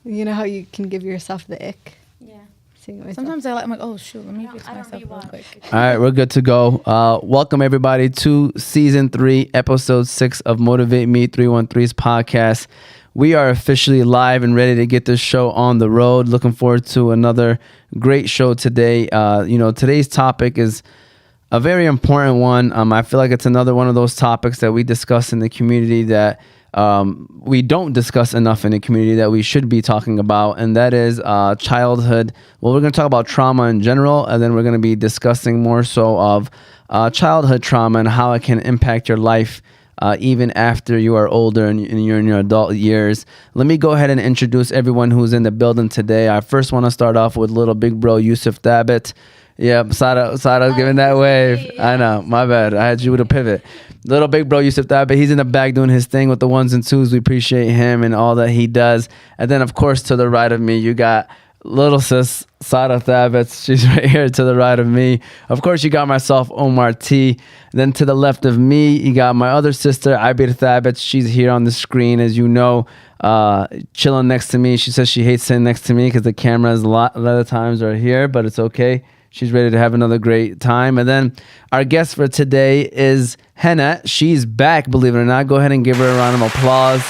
You know how you can give yourself the ick? Yeah. Sometimes I'm like, oh shoot, let me fix myself real quick. All right, we're good to go. Welcome everybody to season 3, episode 6 of Motivate Me 313's podcast. We are officially live and ready to get this show on the road. Looking forward to another great show today. Today's topic is a very important one. I feel like it's another one of those topics that we discuss in the community that we don't discuss enough in the community that we should be talking about, and that is childhood. Well, we're going to talk about trauma in general, and then we're going to be discussing more so of childhood trauma and how it can impact your life even after you are older and you're in your adult years. Let me go ahead and introduce everyone who's in the building today. I first want to start off with little big bro Yusuf Thabit. Yeah, Sada's giving that wave. Yeah. I know, my bad. I had you with a pivot. Little big bro Yusuf Thabit, he's in the back doing his thing with the ones and twos. We appreciate him and all that he does. And then, of course, to the right of me, you got little sis Sada Thabit. She's right here to the right of me. Of course, you got myself, Omar T. Then to the left of me, you got my other sister, Abir Thabit. She's here on the screen, as you know, chilling next to me. She says she hates sitting next to me because the cameras a lot of times are here, but it's okay. She's ready to have another great time. And then our guest for today is Hana. She's back, believe it or not. Go ahead and give her a round of applause.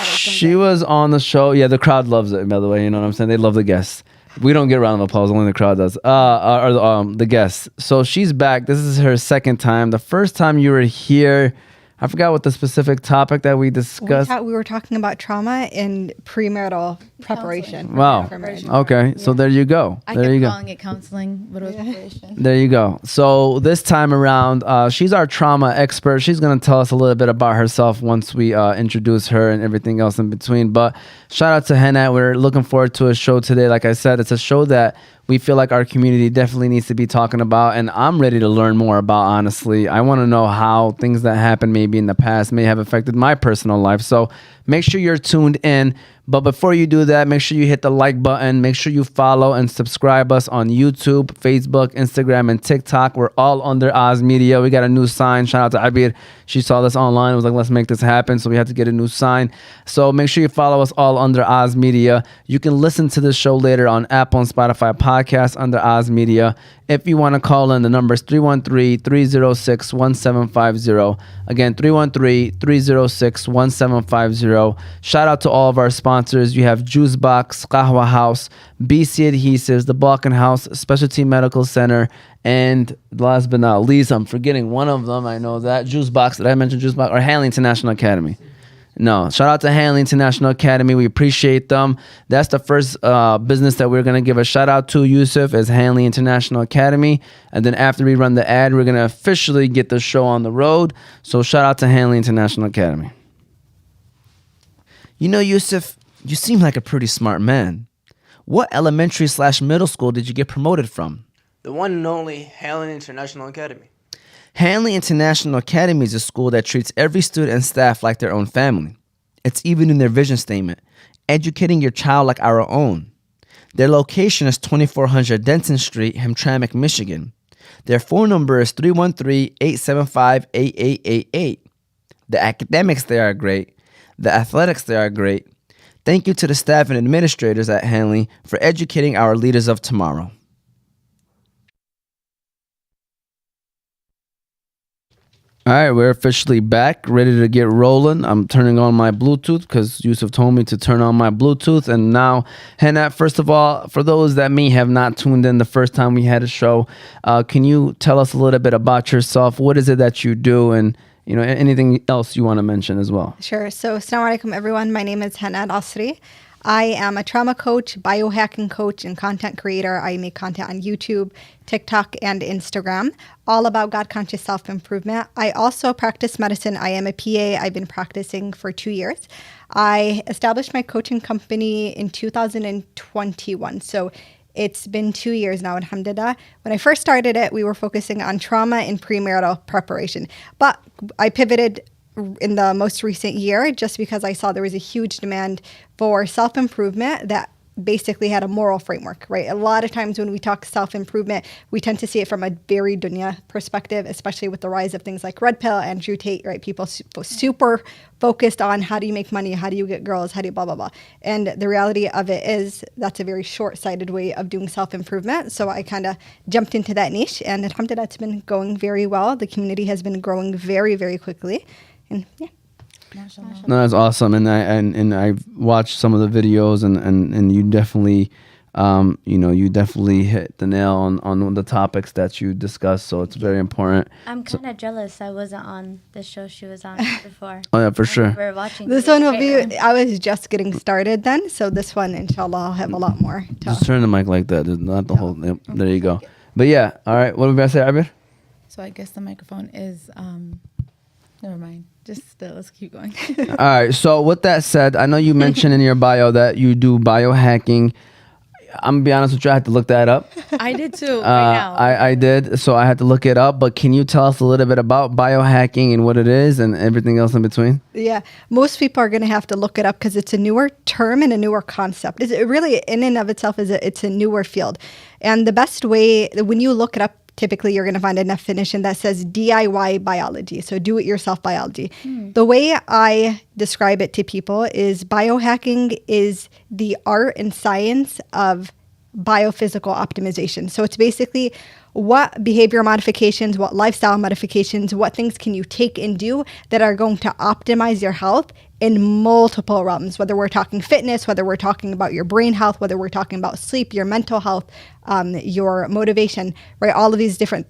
She was on the show. Yeah, the crowd loves it, by the way. You know what I'm saying? They love the guests. We don't get a round of applause. Only the crowd does. The guests. So she's back. This is her second time. The first time you were here, I forgot what the specific topic that we discussed. We were talking about trauma and premarital preparation. Wow. Okay. Yeah. So there you go. I kept calling it counseling, but it was preparation. There you go. So this time around, she's our trauma expert. She's going to tell us a little bit about herself once we introduce her and everything else in between. But shout out to Hana. We're looking forward to a show today. Like I said, it's a show that we feel like our community definitely needs to be talking about, and I'm ready to learn more about, honestly. I want to know how things that happened maybe in the past may have affected my personal life. So make sure you're tuned in. But before you do that, make sure you hit the like button. Make sure you follow and subscribe us on YouTube, Facebook, Instagram, and TikTok. We're all under Oz Media. We got a new sign. Shout out to Abir. She saw this online. Was like, let's make this happen. So we had to get a new sign. So make sure you follow us all under Oz Media. You can listen to this show later on Apple and Spotify podcasts under Oz Media. If you want to call in, the number is 313-306-1750. Again, 313-306-1750. Shout out to all of our sponsors. You have Juice Box, Qahwah House, BC Adhesives, the Balkan House, Specialty Medical Center, and last but not least, I'm forgetting one of them. I know that. Juice Box. Did I mention Juice Box? Or Hanley International Academy. No, shout out to Hanley International Academy. We appreciate them. That's the first business that we're going to give a shout out to, Yusuf, is Hanley International Academy. And then after we run the ad, we're going to officially get the show on the road. So shout out to Hanley International Academy. You know, Yusuf, you seem like a pretty smart man. What elementary/middle school did you get promoted from? The one and only Hanley International Academy. Hanley International Academy is a school that treats every student and staff like their own family. It's even in their vision statement, educating your child like our own. Their location is 2400 Denton Street, Hamtramck, Michigan. Their phone number is 313-875-8888. The academics there are great. The athletics there are great. Thank you to the staff and administrators at Hanley for educating our leaders of tomorrow. All right, we're officially back, ready to get rolling. I'm turning on my Bluetooth because Yusuf told me to turn on my Bluetooth. And now, Hana, first of all, for those that may have not tuned in the first time we had a show, can you tell us a little bit about yourself? What is it that you do? And anything else you want to mention as well? Sure. So, Assalamu alaikum, everyone. My name is Hana Alasry. I am a trauma coach, biohacking coach, and content creator. I make content on YouTube, TikTok, and Instagram, all about God-conscious self-improvement. I also practice medicine. I am a PA. I've been practicing for 2 years. I established my coaching company in 2021. So it's been 2 years now, alhamdulillah. When I first started it, we were focusing on trauma and premarital preparation. But I pivoted in the most recent year just because I saw there was a huge demand for self-improvement that basically had a moral framework, right? A lot of times when we talk self-improvement, we tend to see it from a very dunya perspective, especially with the rise of things like Red Pill, Andrew Tate, right? People super focused on how do you make money, how do you get girls, how do you blah, blah, blah. And the reality of it is that's a very short-sighted way of doing self-improvement. So I kind of jumped into that niche, and alhamdulillah, it's been going very well. The community has been growing very, very quickly. And yeah. No, that's awesome, and I watched some of the videos, and you definitely, you definitely hit the nail on the topics that you discussed. So it's very important. I'm kind of jealous I wasn't on the show she was on before. Oh yeah, for sure. We're watching This one will be. I was just getting started then, so this one, inshallah, I'll have a lot more. Just turn the mic like that. There's not the whole. Yep, there you go. But yeah, all right. What were we gonna say, Abir? So I guess the microphone is, never mind. Just let's keep going. All right. So with that said, I know you mentioned in your bio that you do biohacking. I'm gonna be honest with you, I had to look that up. I did too. Right now. I did. So I had to look it up. But can you tell us a little bit about biohacking and what it is and everything else in between? Yeah, most people are going to have to look it up because it's a newer term and a newer concept. It really, in and of itself, it's a newer field. And the best way, when you look it up, typically you're going to find a definition that says DIY biology, so do-it-yourself biology. The way I describe it to people is biohacking is the art and science of biophysical optimization. So it's basically what behavior modifications, what lifestyle modifications, what things can you take and do that are going to optimize your health in multiple realms, whether we're talking fitness, whether we're talking about your brain health, whether we're talking about sleep, your mental health, your motivation, right? All of these different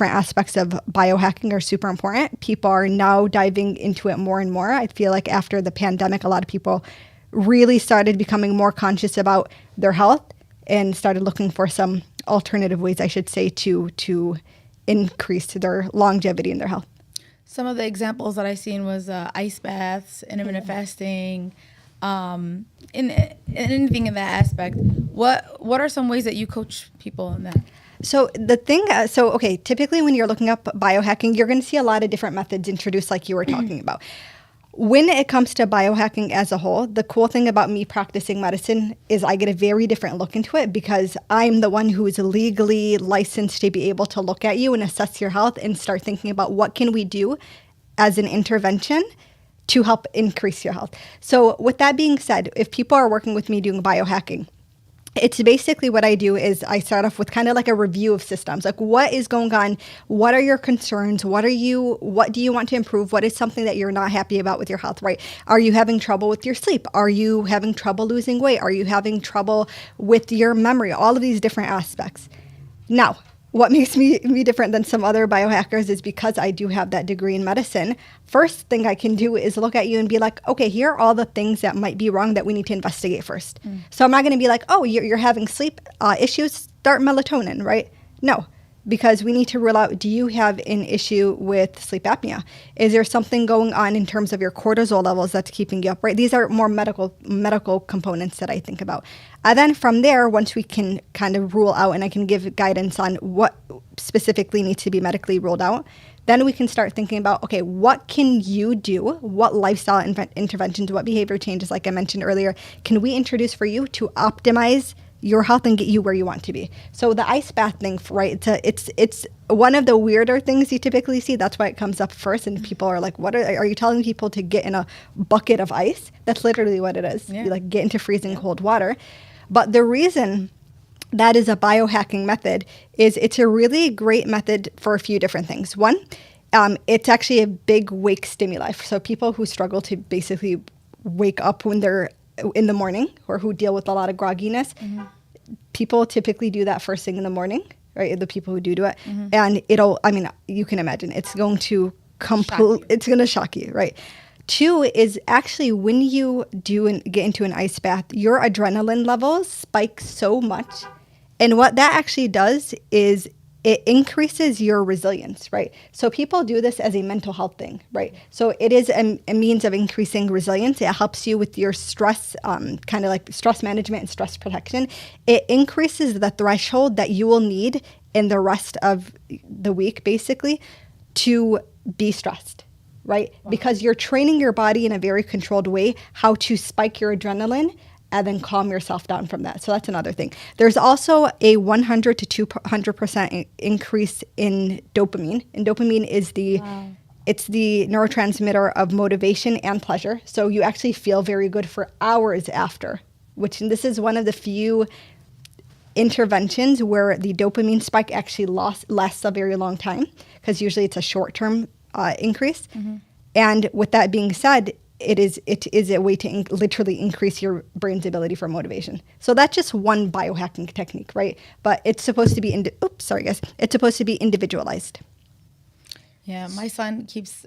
aspects of biohacking are super important. People are now diving into it more and more. I feel like after the pandemic, a lot of people really started becoming more conscious about their health and started looking for some alternative ways, I should say, to increase their longevity in their health. Some of the examples that I seen was ice baths, intermittent fasting, in anything in that aspect. What are some ways that you coach people in that? So typically when you're looking up biohacking, you're going to see a lot of different methods introduced like you were talking about. When it comes to biohacking as a whole, the cool thing about me practicing medicine is I get a very different look into it because I'm the one who is legally licensed to be able to look at you and assess your health and start thinking about what can we do as an intervention to help increase your health. So with that being said, if people are working with me doing biohacking, it's basically what I do is I start off with kind of like a review of systems. Like what is going on? What are your concerns? What do you want to improve? What is something that you're not happy about with your health, right? Are you having trouble with your sleep? Are you having trouble losing weight? Are you having trouble with your memory? All of these different aspects. Now, what makes me different than some other biohackers is because I do have that degree in medicine. First thing I can do is look at you and be like, okay, here are all the things that might be wrong that we need to investigate first. So I'm not going to be like, oh, you're having sleep issues, start melatonin, right? No, because we need to rule out, do you have an issue with sleep apnea? Is there something going on in terms of your cortisol levels that's keeping you up, right? These are more medical components that I think about. And then from there, once we can kind of rule out and I can give guidance on what specifically needs to be medically ruled out, then we can start thinking about, okay, what can you do? What lifestyle interventions, what behavior changes, like I mentioned earlier, can we introduce for you to optimize your health and get you where you want to be? So the ice bath thing, right? It's one of the weirder things you typically see. That's why it comes up first, and people are like, "What are you telling people to get in a bucket of ice?" That's literally what it is. Yeah. You like get into freezing cold water. But the reason that is a biohacking method is it's a really great method for a few different things. One, it's actually a big wake stimuli. So people who struggle to basically wake up when they're in the morning or who deal with a lot of grogginess, people typically do that first thing in the morning, right? The people who do it. And you can imagine it's going to it's going to shock you, right? Two is actually when you get into an ice bath, your adrenaline levels spike so much. And what that actually does is it increases your resilience, right? So people do this as a mental health thing, right? So it is a means of increasing resilience. It helps you with your stress, kind of like stress management and stress protection. It increases the threshold that you will need in the rest of the week, basically, to be stressed, right? Wow. Because you're training your body in a very controlled way how to spike your adrenaline and then calm yourself down from that. So that's another thing. There's also a 100 to 200% increase in dopamine. And dopamine is it's the neurotransmitter of motivation and pleasure. So you actually feel very good for hours after, this is one of the few interventions where the dopamine spike actually lasts a very long time, because usually it's a short-term increase. And with that being said, it is a way to literally increase your brain's ability for motivation. So that's just one biohacking technique, right? But it's supposed to be it's supposed to be individualized. Yeah, my son keeps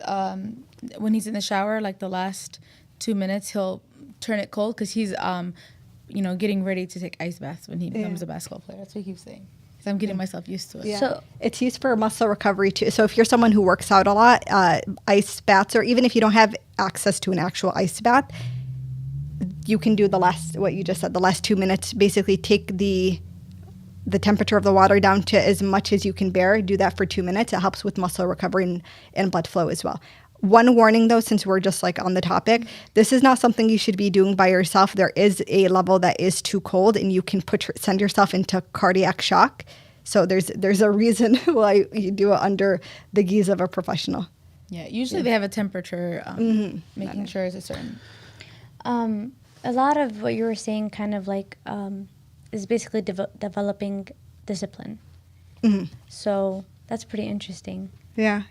when he's in the shower, like the last 2 minutes, he'll turn it cold because he's getting ready to take ice baths when he becomes a basketball player. That's what he keeps saying. So I'm getting myself used to it. Yeah. So it's used for muscle recovery too. So if you're someone who works out a lot, ice baths, or even if you don't have access to an actual ice bath, you can do what you just said, the last 2 minutes. Basically take the temperature of the water down to as much as you can bear. Do that for 2 minutes. It helps with muscle recovery and blood flow as well. One warning though, since we're just like on the topic, this is not something you should be doing by yourself. There is a level that is too cold and you can send yourself into cardiac shock. So there's a reason why you do it under the guise of a professional. Yeah, usually they have a temperature, making sure it's a certain. a lot of what you were saying kind of like is basically developing discipline. So that's pretty interesting. Yeah.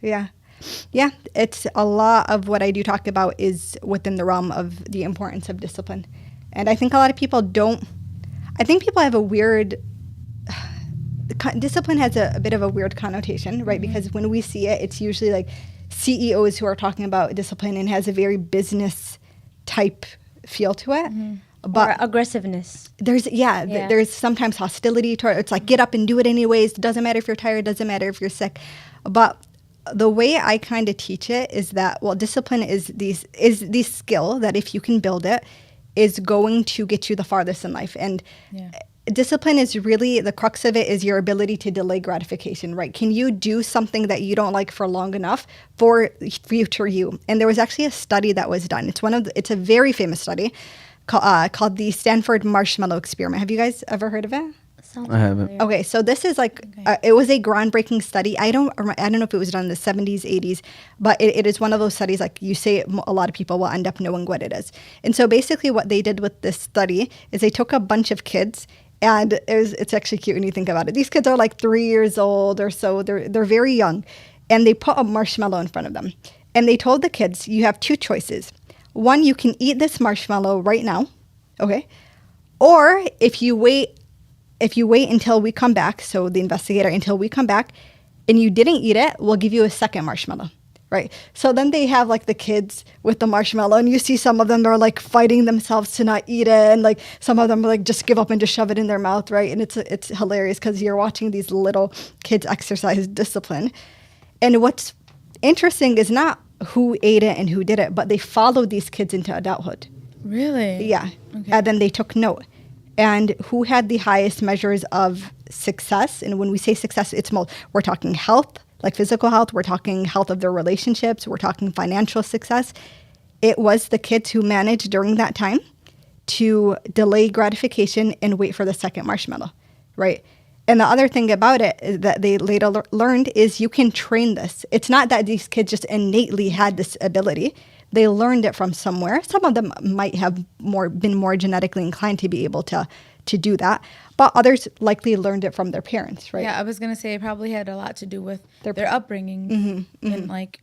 It's a lot of what I do talk about is within the realm of the importance of discipline. And I think a lot of people people have a weird, discipline has a bit of a weird connotation, right? Because when we see it, it's usually like CEOs who are talking about discipline and has a very business type feel to it. But or aggressiveness. There's sometimes hostility to it. It's like, get up and do it anyways. Doesn't matter if you're tired, doesn't matter if you're sick. But the way I kind of teach it is that, discipline is the skill that if you can build it, is going to get you the farthest in life. And discipline is really, the crux of it is your ability to delay gratification, right? Can you do something that you don't like for long enough for future you? And there was actually a study that was done. It's a very famous study called the Stanford Marshmallow Experiment. Have you guys ever heard of it? I haven't. Okay, so this is it was a groundbreaking study. I don't know if it was done in the 70s, 80s, but it is one of those studies, like you say, a lot of people will end up knowing what it is. And so basically what they did with this study is they took a bunch of kids, and it's actually cute when you think about it. These kids are like 3 years old or so. They're very young, and they put a marshmallow in front of them. And they told the kids, you have two choices. One, you can eat this marshmallow right now, okay? Or if you wait until we come back, so the investigator, until we come back, and you didn't eat it, we'll give you a second marshmallow, right? So then they have like the kids with the marshmallow, and you see some of them are like fighting themselves to not eat it, and like some of them like just give up and just shove it in their mouth, right? And it's hilarious because you're watching these little kids exercise discipline. And what's interesting is not who ate it and who did it, but they followed these kids into adulthood. Really? Yeah. Okay. And then they took note. And who had the highest measures of success? And when we say success, we're talking health, like physical health. We're talking health of their relationships. We're talking financial success. It was the kids who managed during that time to delay gratification and wait for the second marshmallow, right? And the other thing about it is that they later learned is you can train this. It's not that these kids just innately had this ability. They learned it from somewhere. Some of them might have been more genetically inclined to be able to do that, but others likely learned it from their parents, right? Yeah, I was gonna say it probably had a lot to do with their upbringing and like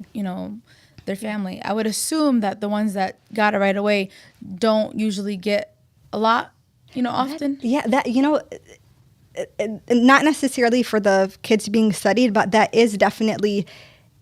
their family. I would assume that the ones that got it right away don't usually get a lot, often. Not necessarily for the kids being studied, but that is definitely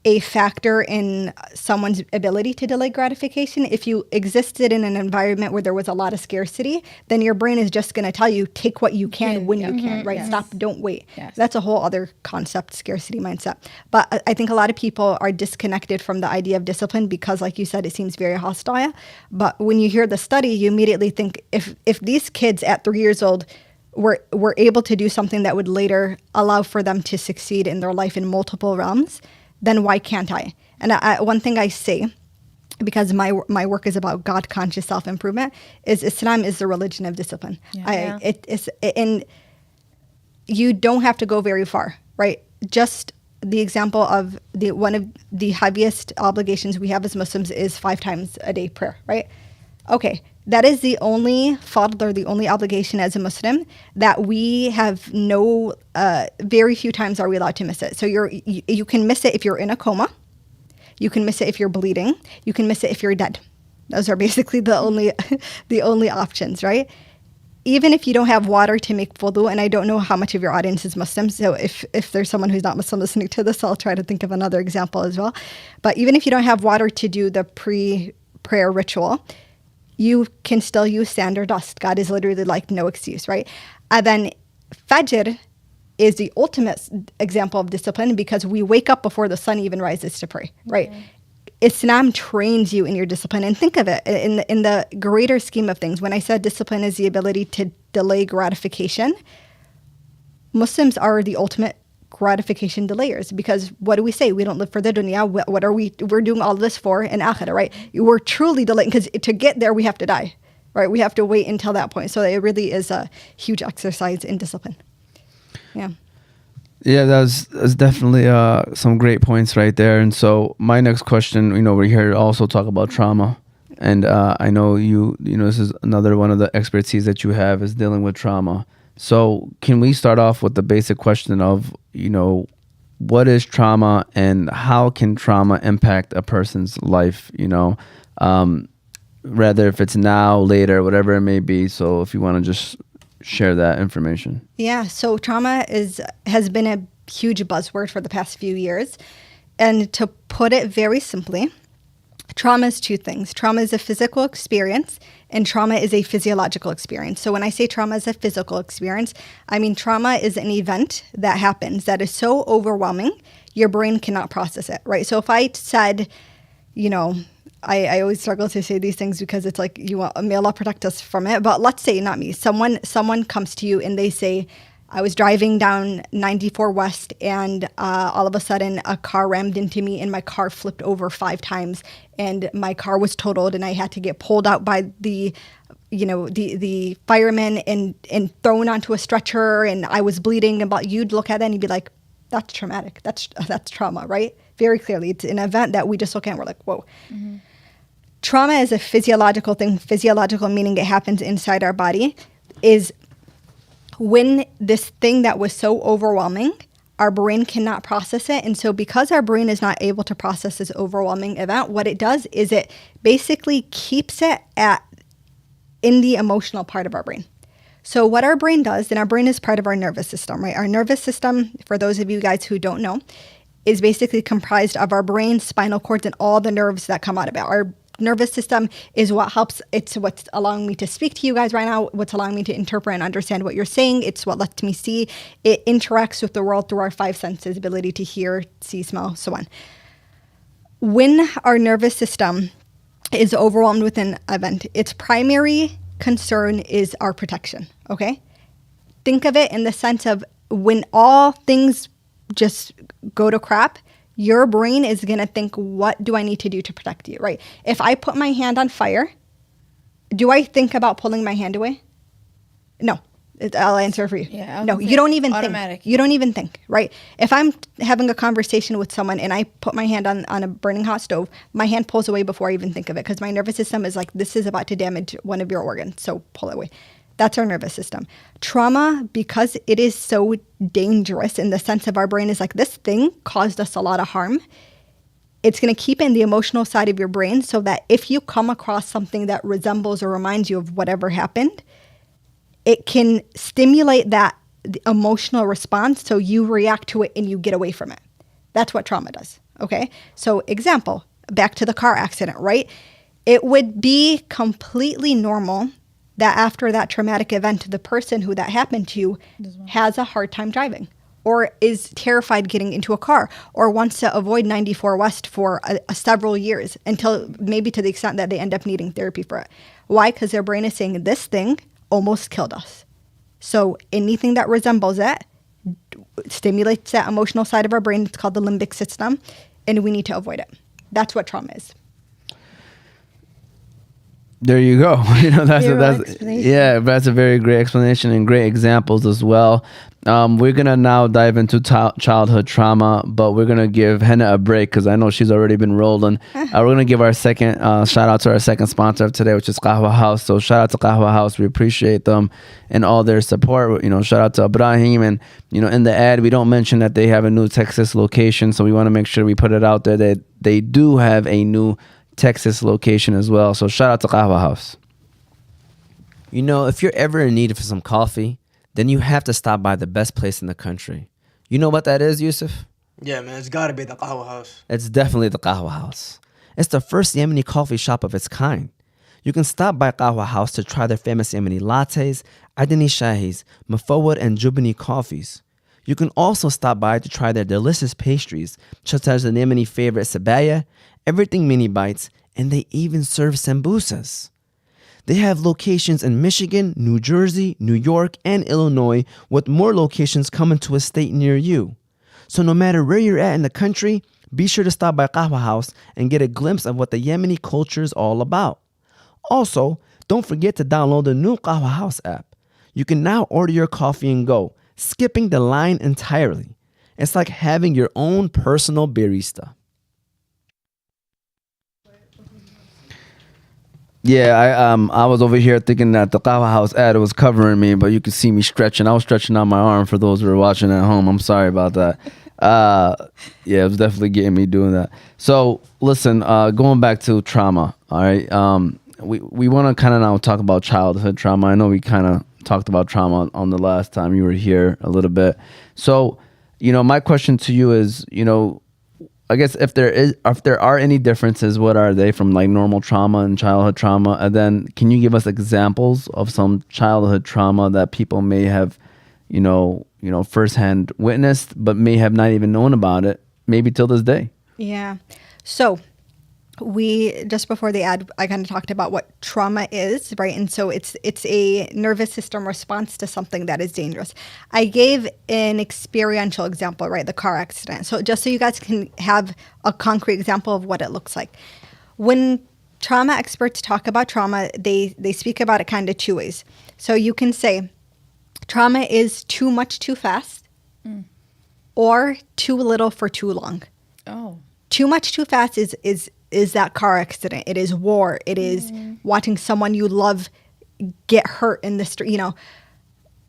a factor in someone's ability to delay gratification. If you existed in an environment where there was a lot of scarcity, then your brain is just going to tell you, take what you can when you can, right? Yes. Stop, don't wait. Yes. That's a whole other concept, scarcity mindset. But I think a lot of people are disconnected from the idea of discipline because, like you said, it seems very hostile. But when you hear the study, you immediately think, if these kids at 3 years old were able to do something that would later allow for them to succeed in their life in multiple realms, then why can't I? And one thing I say because my work is about God conscious self improvement, is Islam is the religion of discipline. And you don't have to go very far, right? Just the example of one of the heaviest obligations we have as Muslims is 5 times a day prayer, right? Okay, that is the only fard, or the only obligation as a Muslim that we have no, very few times are we allowed to miss it. So you can miss it if you're in a coma. You can miss it if you're bleeding. You can miss it if you're dead. Those are basically the only options, right? Even if you don't have water to make wudu, and I don't know how much of your audience is Muslim, so if there's someone who's not Muslim listening to this, I'll try to think of another example as well. But even if you don't have water to do the pre-prayer ritual, you can still use sand or dust. God is literally like no excuse, right? And then Fajr is the ultimate example of discipline, because we wake up before the sun even rises to pray, right? Islam trains you in your discipline. And think of it in the greater scheme of things. When I said discipline is the ability to delay gratification, Muslims are the ultimate gratification delayers, because what do we say? We don't live for the dunya. What are we're doing all this for in akhirah, right? We're truly delaying, because to get there, we have to die, right? We have to wait until that point. So it really is a huge exercise in discipline. Yeah, that's definitely some great points right there. And so my next question, we're here to also talk about trauma. And I know this is another one of the expertise that you have is dealing with trauma. So can we start off with the basic question of, what is trauma and how can trauma impact a person's life, rather if it's now, later, whatever it may be. So if you want to just share that information. Yeah, so trauma has been a huge buzzword for the past few years. And to put it very simply, trauma is 2 things. Trauma is a physical experience, and trauma is a physiological experience. So when I say trauma is a physical experience, I mean trauma is an event that happens that is so overwhelming, your brain cannot process it, right? So if I said, I always struggle to say these things because it's like, may Allah protect us from it. But let's say, not me, someone comes to you and they say, I was driving down 94 West and all of a sudden a car rammed into me and my car flipped over 5 times and my car was totaled and I had to get pulled out by the firemen and thrown onto a stretcher and I was bleeding. But you'd look at that and you'd be like, that's traumatic. That's trauma, right? Very clearly. It's an event that we just look at and we're like, whoa. Mm-hmm. Trauma is a physiological thing. Physiological meaning it happens inside our body, is when this thing that was so overwhelming, our brain cannot process it. And so because our brain is not able to process this overwhelming event, what it does is it basically keeps it in the emotional part of our brain. So what our brain does, and our brain is part of our nervous system, right? Our nervous system, for those of you guys who don't know, is basically comprised of our brain, spinal cords, and all the nerves that come out of it. Our nervous system is what helps. It's what's allowing me to speak to you guys right now, what's allowing me to interpret and understand what you're saying. It's what lets me see. It interacts with the world through our 5 senses, ability to hear, see, smell, so on. When our nervous system is overwhelmed with an event, its primary concern is our protection, okay? Think of it in the sense of when all things just go to crap, your brain is going to think, what do I need to do to protect you, right? If I put my hand on fire, do I think about pulling my hand away? No. I'll answer for you. Yeah, no, you don't even automatic. think. You don't even think, right? If I'm having a conversation with someone and I put my hand on a burning hot stove, my hand pulls away before I even think of it because my nervous system is like, this is about to damage one of your organs, so pull it away. That's our nervous system. Trauma, because it is so dangerous in the sense of our brain is like, this thing caused us a lot of harm. It's going to keep in the emotional side of your brain so that if you come across something that resembles or reminds you of whatever happened, it can stimulate that emotional response so you react to it and you get away from it. That's what trauma does, okay? So example, back to the car accident, right? It would be completely normal that after that traumatic event, the person who that happened to has a hard time driving or is terrified getting into a car or wants to avoid 94 West for several years until maybe to the extent that they end up needing therapy for it. Why? Because their brain is saying this thing almost killed us. So anything that resembles it stimulates that emotional side of our brain. It's called the limbic system, and we need to avoid it. That's what trauma is. There you go. That's explanation. yeah, that's a very great explanation and great examples as well. We're gonna now dive into childhood trauma, but we're gonna give Hana a break because I know she's already been rolling. We're gonna give our second shout out to our second sponsor of today, which is Qahwah House. So shout out to Qahwah House. We appreciate them and all their support. Shout out to Ibrahim, and in the ad we don't mention that they have a new Texas location, so we want to make sure we put it out there that they do have a new Texas location as well. So shout out to Qahwah House. If you're ever in need of some coffee, then you have to stop by the best place in the country. You know what that is, Yusuf? Yeah, man, it's gotta be the Qahwah House. It's definitely the Qahwah House. It's the first Yemeni coffee shop of its kind. You can stop by Qahwah House to try their famous Yemeni lattes, Adani shahis, mafawad, and jubani coffees. You can also stop by to try their delicious pastries, such as the Yemeni favorite sabaya, everything mini bites, and they even serve sambusas. They have locations in Michigan, New Jersey, New York, and Illinois, with more locations coming to a state near you. So no matter where you're at in the country, be sure to stop by Qahwah House and get a glimpse of what the Yemeni culture is all about. Also, don't forget to download the new Qahwah House app. You can now order your coffee and go, skipping the line entirely. It's like having your own personal barista. Yeah, I was over here thinking that the Qahwah House ad was covering me, but you could see me stretching. I was stretching out my arm for those who are watching at home. I'm sorry about that. Yeah, it was definitely getting me doing that. So listen, going back to trauma. All right, we want to kind of now talk about childhood trauma. I know we kind of talked about trauma on the last time you were here a little bit. So, my question to you is, I guess if there are any differences, what are they from like normal trauma and childhood trauma? And then can you give us examples of some childhood trauma that people may have, firsthand witnessed, but may have not even known about it, maybe till this day? Yeah. So we, just before the ad, I kind of talked about what trauma is, right? And so it's a nervous system response to something that is dangerous. I gave an experiential example, right? The car accident. So just so you guys can have a concrete example of what it looks like. When trauma experts talk about trauma, they speak about it kind of two ways. So you can say trauma is too much too fast or too little for too long. Oh. Too much too fast is that car accident. It is war. It is watching someone you love get hurt in the street.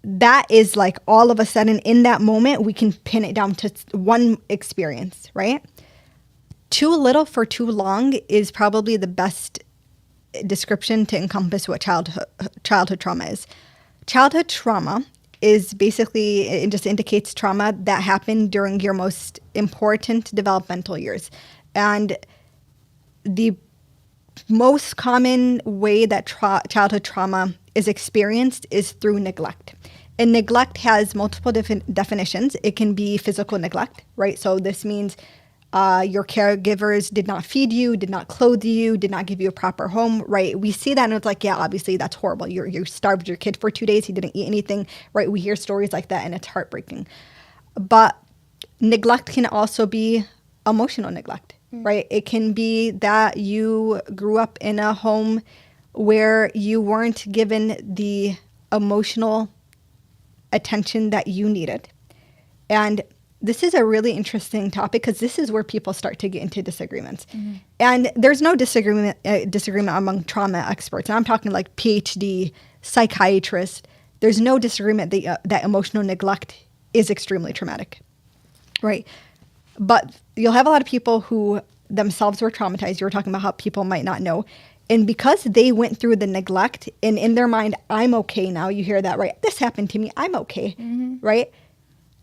That is like all of a sudden in that moment, we can pin it down to one experience, right? Too little for too long is probably the best description to encompass what childhood trauma is. Childhood trauma is basically, it just indicates trauma that happened during your most important developmental years. And the most common way that childhood trauma is experienced is through neglect. And neglect has multiple definitions. It can be physical neglect, right? So this means your caregivers did not feed you, did not clothe you, did not give you a proper home, right? We see that and it's like, yeah, obviously that's horrible. You starved your kid for 2 days. He didn't eat anything, right? We hear stories like that and it's heartbreaking. But neglect can also be emotional neglect. Right? It can be that you grew up in a home where you weren't given the emotional attention that you needed. And this is a really interesting topic because this is where people start to get into disagreements. And there's no disagreement among trauma experts. And I'm talking like PhD, psychiatrists. There's no disagreement that emotional neglect is extremely traumatic. Right? But you'll have a lot of people who themselves were traumatized. You were talking about how people might not know. And because they went through the neglect and in their mind, I'm okay now. You hear that, right? This happened to me. I'm okay, right?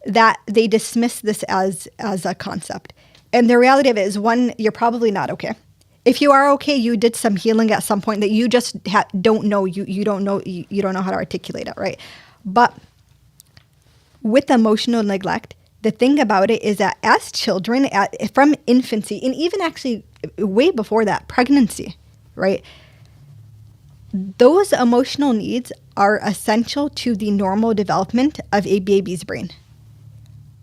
That they dismiss this as a concept. And the reality of it is, one, you're probably not okay. If you are okay, you did some healing at some point that you just don't know. You don't know. You don't know how to articulate it, right? But with emotional neglect, the thing about it is that as children, from infancy, and even actually way before that, pregnancy, right? Those emotional needs are essential to the normal development of a baby's brain.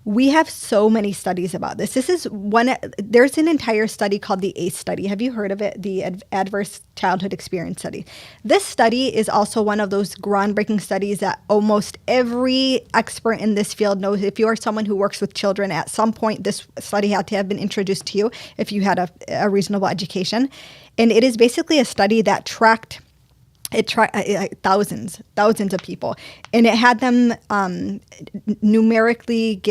We have so many studies about this. There's an entire study called the ACE study. Have you heard of it? The Adverse Childhood Experience Study. This study is also one of those groundbreaking studies that almost every expert in this field knows. If you are someone who works with children, at some point this study had to have been introduced to you if you had a reasonable education. And it is basically a study that tracked thousands of people, and it had them numerically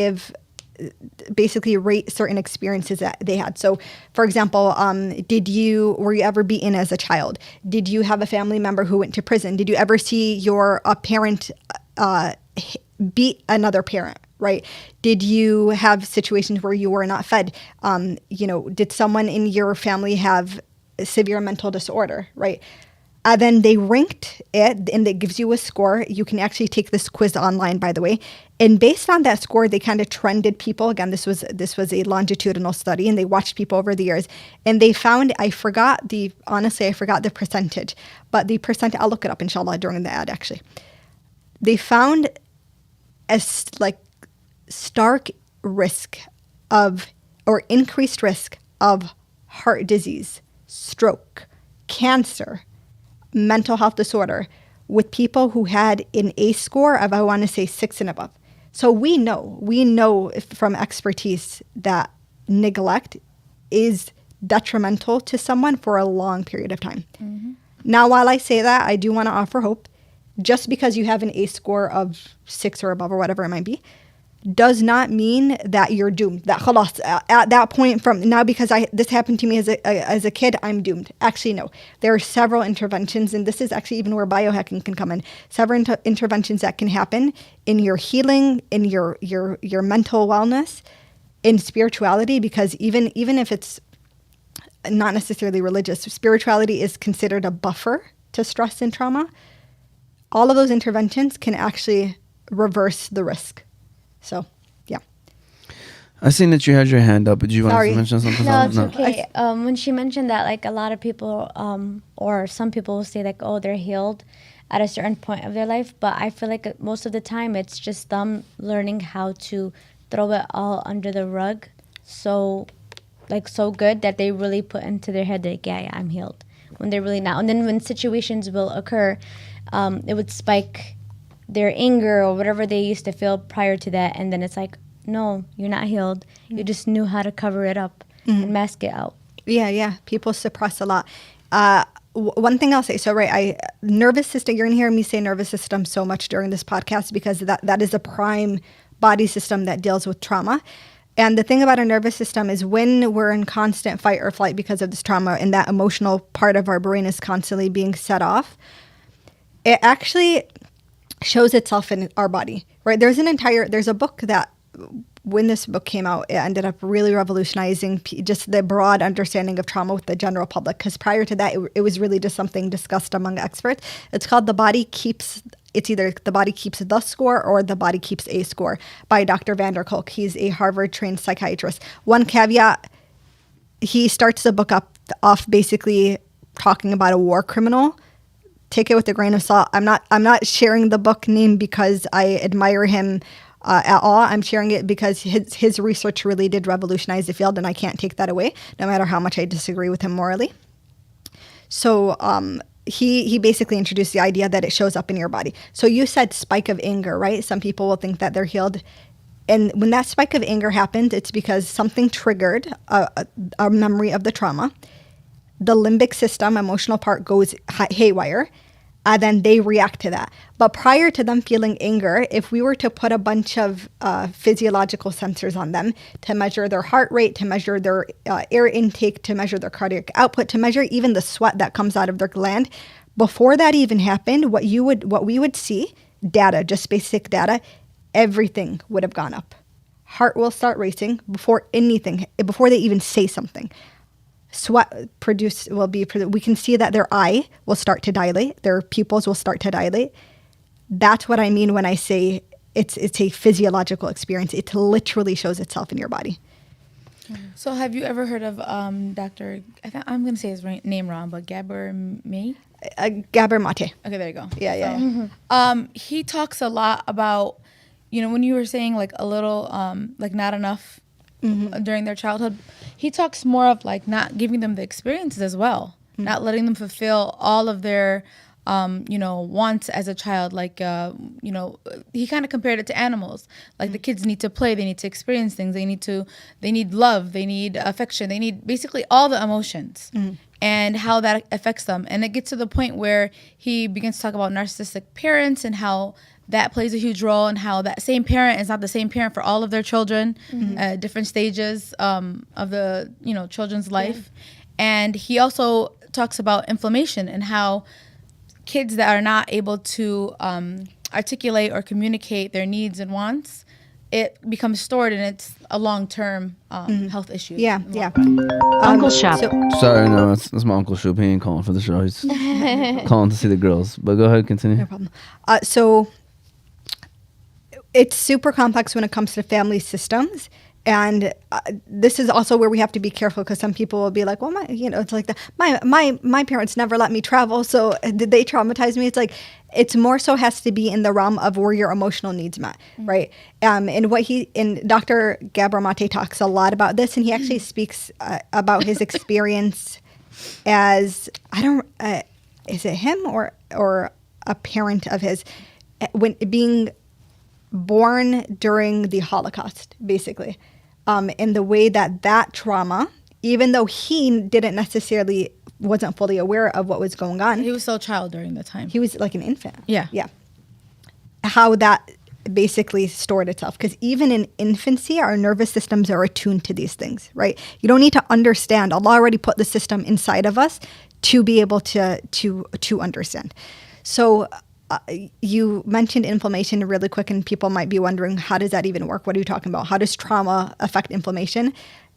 basically rate certain experiences that they had. So, for example, were you ever beaten as a child? Did you have a family member who went to prison? Did you ever see a parent beat another parent? Right? Did you have situations where you were not fed? Did someone in your family have a severe mental disorder? Right? Then they ranked it, and it gives you a score. You can actually take this quiz online, by the way. And based on that score, they kind of trended people. Again, this was a longitudinal study, and they watched people over the years. And they found, I forgot the percentage, but the percent, I'll look it up, inshallah, during the ad, actually. They found a stark risk increased risk of heart disease, stroke, cancer, mental health disorder with people who had an ACE score of, I want to say, 6 and above. So we know from expertise that neglect is detrimental to someone for a long period of time. Mm-hmm. Now, while I say that, I do want to offer hope. Just because you have an ACE score of 6 or above or whatever it might be, does not mean that you're doomed. That khalas, at that point from now, because this happened to me as a kid, I'm doomed. Actually, no. There are several interventions, and this is actually even where biohacking can come in. Several interventions that can happen in your healing, in your mental wellness, in spirituality, because even if it's not necessarily religious, spirituality is considered a buffer to stress and trauma. All of those interventions can actually reverse the risk. So, yeah. I seen that you had your hand up. Did you want to mention something? No, it's okay. When she mentioned that, like, a lot of people, or some people will say, like, oh, they're healed at a certain point of their life. But I feel like most of the time it's just them learning how to throw it all under the rug so good that they really put into their head that, yeah, I'm healed, when they're really not. And then when situations will occur, it would spike their anger or whatever they used to feel prior to that, and then it's like, no, you're not healed. You just knew how to cover it up and mask it out. Yeah. People suppress a lot. One thing I'll say, so right, nervous system, you're going to hear me say nervous system so much during this podcast because that is a prime body system that deals with trauma. And the thing about our nervous system is when we're in constant fight or flight because of this trauma and that emotional part of our brain is constantly being set off, it actually shows itself in our body, right? There's a book that when this book came out, it ended up really revolutionizing just the broad understanding of trauma with the general public. Because prior to that, it was really just something discussed among experts. It's called it's either The Body Keeps the Score or The Body Keeps a Score by Dr. Van der Kolk. He's a Harvard-trained psychiatrist. One caveat, he starts the book off basically talking about a war criminal. Take it with a grain of salt. I'm not sharing the book name because I admire him at all. I'm sharing it because his research really did revolutionize the field, and I can't take that away, no matter how much I disagree with him morally. So he basically introduced the idea that it shows up in your body. So you said spike of anger, right? Some people will think that they're healed. And when that spike of anger happens, it's because something triggered a memory of the trauma. The limbic system, emotional part, goes haywire, and then they react to that. But prior to them feeling anger, if we were to put a bunch of physiological sensors on them to measure their heart rate, to measure their air intake, to measure their cardiac output, to measure even the sweat that comes out of their gland, before that even happened, what we would see, data, just basic data, everything would have gone up. Heart will start racing before they even say something. Sweat we can see that their eye will start to dilate, their pupils will start to dilate. That's what I mean when I say it's a physiological experience. It literally shows itself in your body. So have you ever heard of Dr. I'm going to say his name wrong, but Gabor Mate? Gabor Mate. Okay, there you go. Yeah. He talks a lot about, when you were saying like a little, like not enough during their childhood, he talks more of like not giving them the experiences as well, not letting them fulfill all of their wants as a child. Like, he kind of compared it to animals. Like the kids need to play, they need to experience things, they need love, they need affection, they need basically all the emotions and how that affects them. And it gets to the point where he begins to talk about narcissistic parents and how that plays a huge role, and how that same parent is not the same parent for all of their children at different stages of the children's life. And he also talks about inflammation and how kids that are not able to articulate or communicate their needs and wants, it becomes stored, and it's a long-term health issue. Yeah. Uncle Shop. Sorry, no, that's my Uncle Shoop. He ain't calling for the show. He's calling to see the girls. But go ahead, continue. No problem. So it's super complex when it comes to family systems. And this is also where we have to be careful, because some people will be like, well, it's like my parents never let me travel, so did they traumatize me? It's like, it's more so has to be in the realm of where your emotional needs met, right? And Dr. Gabor Mate talks a lot about this, and he actually speaks about his experience as, is it him or a parent of his, when being born during the Holocaust, basically. And the way that trauma, even though he wasn't fully aware of what was going on. He was still a child during the time. He was like an infant. Yeah. How that basically stored itself. Because even in infancy, our nervous systems are attuned to these things, right? You don't need to understand. Allah already put the system inside of us to be able to understand. So you mentioned inflammation really quick, and people might be wondering, how does that even work? What are you talking about? How does trauma affect inflammation?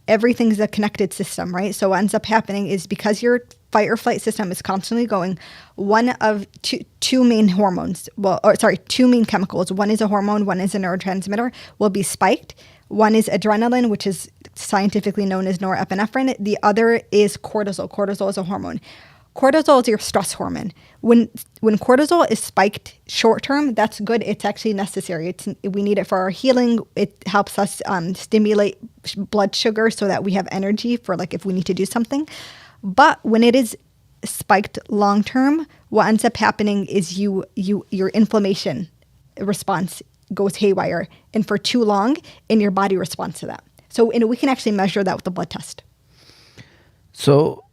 Everything's a connected system, right? So what ends up happening is, because your fight or flight system is constantly going, one of two main hormones, two main chemicals, one is a hormone, one is a neurotransmitter, will be spiked. One is adrenaline, which is scientifically known as norepinephrine. The other is cortisol. Cortisol is a hormone. Cortisol is your stress hormone. When cortisol is spiked short term, that's good. It's actually necessary. We need it for our healing. It helps us stimulate blood sugar so that we have energy for if we need to do something. But when it is spiked long term, what ends up happening is your inflammation response goes haywire, and for too long, and your body responds to that. So we can actually measure that with a blood test. So,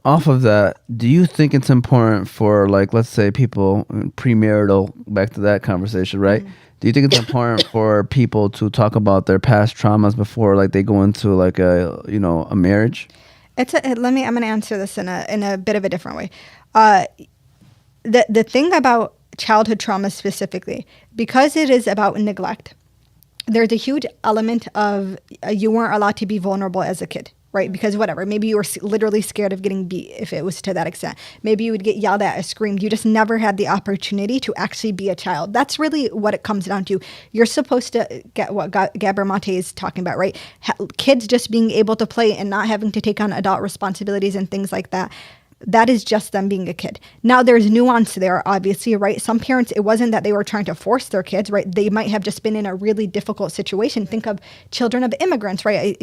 off of that, do you think it's important for, let's say people premarital, back to that conversation, right? Do you think it's important for people to talk about their past traumas before they go into a marriage? I'm going to answer this in a bit of a different way. The thing about childhood trauma specifically, because it is about neglect, there's a huge element of you weren't allowed to be vulnerable as a kid. Right? Because maybe you were literally scared of getting beat if it was to that extent. Maybe you would get yelled at or screamed. You just never had the opportunity to actually be a child. That's really what it comes down to. You're supposed to get what Gabor Mate is talking about, right? Kids just being able to play and not having to take on adult responsibilities and things like that. That is just them being a kid. Now, there's nuance there, obviously, right? Some parents, it wasn't that they were trying to force their kids, right? They might have just been in a really difficult situation. Think of children of immigrants, right?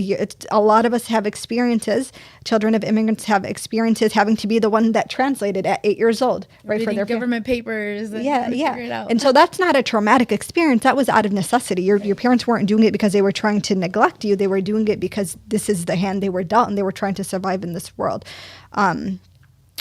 A lot of us have experiences. Children of immigrants have experiences having to be the one that translated at 8 years old, right? Reading for their government papers. And figure it out. And so that's not a traumatic experience. That was out of necessity. Your parents weren't doing it because they were trying to neglect you. They were doing it because this is the hand they were dealt, and they were trying to survive in this world.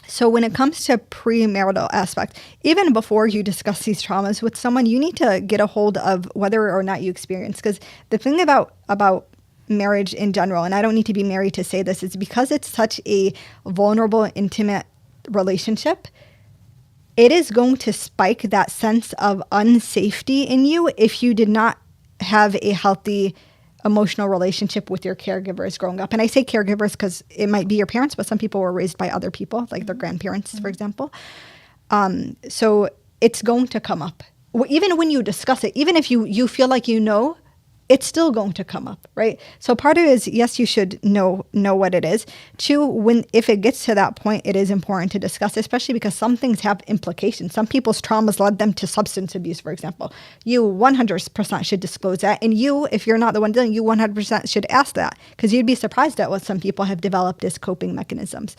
So when it comes to premarital aspect, even before you discuss these traumas with someone, you need to get a hold of whether or not you experience. Because the thing about marriage in general, and I don't need to be married to say this, is because it's such a vulnerable, intimate relationship, it is going to spike that sense of unsafety in you if you did not have a healthy emotional relationship with your caregivers growing up. And I say caregivers because it might be your parents, but some people were raised by other people, like their grandparents, for example. So it's going to come up. Even when you discuss it, even if you feel like you know it's still going to come up, right? So part of it is, yes, you should know what it is. Two, if it gets to that point, it is important to discuss, especially because some things have implications. Some people's traumas led them to substance abuse, for example. You 100% should disclose that. And you, if you're not the one dealing, you 100% should ask that, because you'd be surprised at what some people have developed as coping mechanisms.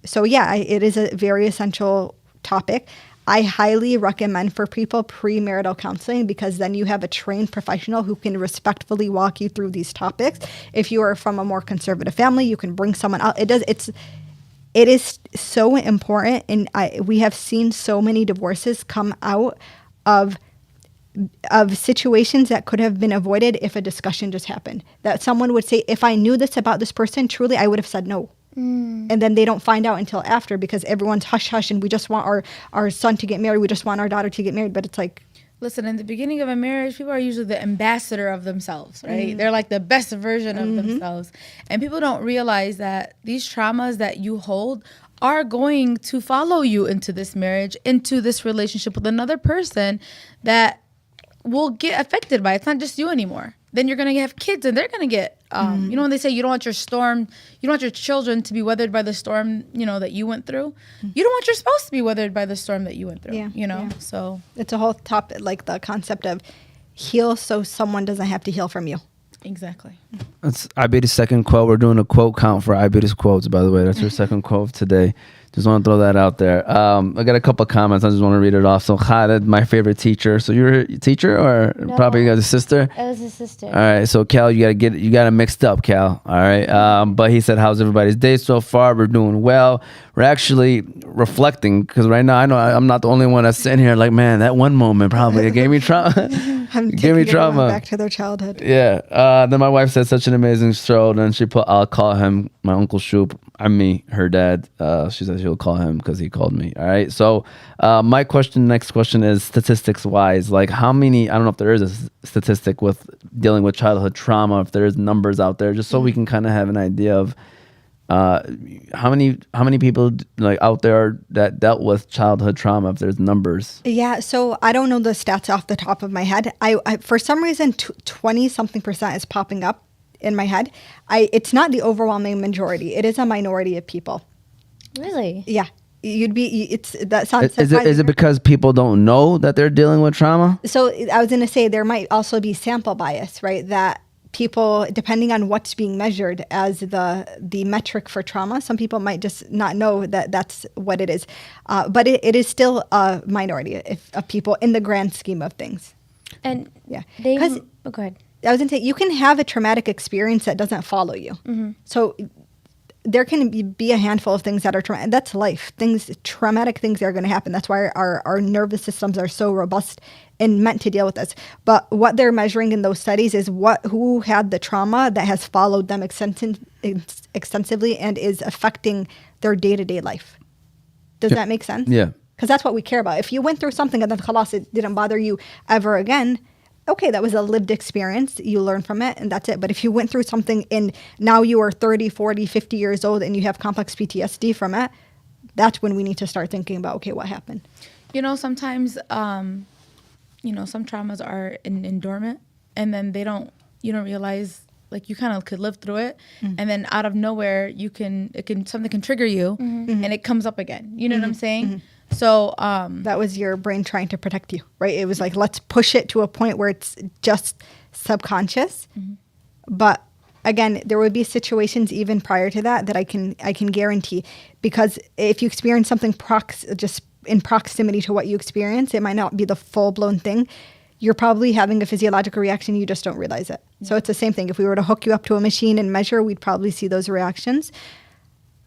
So yeah, it is a very essential topic. I highly recommend for people premarital counseling, because then you have a trained professional who can respectfully walk you through these topics. If you are from a more conservative family, you can bring someone out. It is so important, and we have seen so many divorces come out of situations that could have been avoided if a discussion just happened. That someone would say, if I knew this about this person, truly, I would have said no. And then they don't find out until after, because everyone's hush and we just want our son to get married. We just want our daughter to get married. But it's like, listen, in the beginning of a marriage, people are usually the ambassador of themselves, right? They're like the best version of themselves. And people don't realize that these traumas that you hold are going to follow you into this marriage, into this relationship with another person that will get affected by it. It's not just you anymore. Then you're going to have kids, and they're going to get, you know, when they say you don't want your children to be weathered by the storm, you know, that you went through. You don't want your spouse to be weathered by the storm that you went through, you know? Yeah. So it's a whole topic, like the concept of heal so someone doesn't have to heal from you. Exactly. That's Ibida's second quote. We're doing a quote count for Ibida's quotes, by the way. That's her second quote of today. Just want to throw that out there. I got a couple of comments. I just want to read it off. So Khaled, my favorite teacher. So you're a teacher, or No. probably you got a sister? It was a sister. All right. So Cal, you got it mixed up, Cal. All right. But he said, how's everybody's day so far? We're doing well. We're actually reflecting, because right now I know I'm not the only one that's sitting here like, man, that one moment probably it gave me trauma. It gave me trauma. Back to their childhood. Yeah. Then my wife said, such an amazing show. Then she put, I'll call him my Uncle Shoop. I'm me, her dad. She said she'll call him because he called me. All right. So my next question is statistics wise, like how many, I don't know if there is a statistic with dealing with childhood trauma, if there is numbers out there, just so we can kind of have an idea of how many people like out there that dealt with childhood trauma, if there's numbers. Yeah, so I don't know the stats off the top of my head. I for some reason 20-something% is popping up in my head. It's not the overwhelming majority. It is a minority of people. Really? Yeah. That sounds Is it because people don't know that they're dealing with trauma? So I was going to say there might also be sample bias, right? That people, depending on what's being measured as the metric for trauma, some people might just not know that that's what it is. But it is still a minority of people in the grand scheme of things. And yeah, because go ahead. I was going to say, you can have a traumatic experience that doesn't follow you. So there can be a handful of things that are traumatic. That's life. Traumatic things are going to happen. That's why our nervous systems are so robust and meant to deal with this. But what they're measuring in those studies is who had the trauma that has followed them extensively and is affecting their day-to-day life. Does that make sense? Yeah. Because that's what we care about. If you went through something and then khalas, it didn't bother you ever again, okay, that was a lived experience. You learn from it and that's it. But if you went through something and now you are 30, 40, 50 years old and you have complex PTSD from it, that's when we need to start thinking about, okay, what happened? You know, sometimes, some traumas are in dormant, and then you don't realize, like, you kind of could live through it. And then out of nowhere, something can trigger you and it comes up again. You know what I'm saying? So that was your brain trying to protect you, right? It was like, let's push it to a point where it's just subconscious. But again, there would be situations even prior to that I can guarantee, because if you experience something just in proximity to what you experience, it might not be the full-blown thing. You're probably having a physiological reaction, you just don't realize it. So it's the same thing. If we were to hook you up to a machine and measure, we'd probably see those reactions.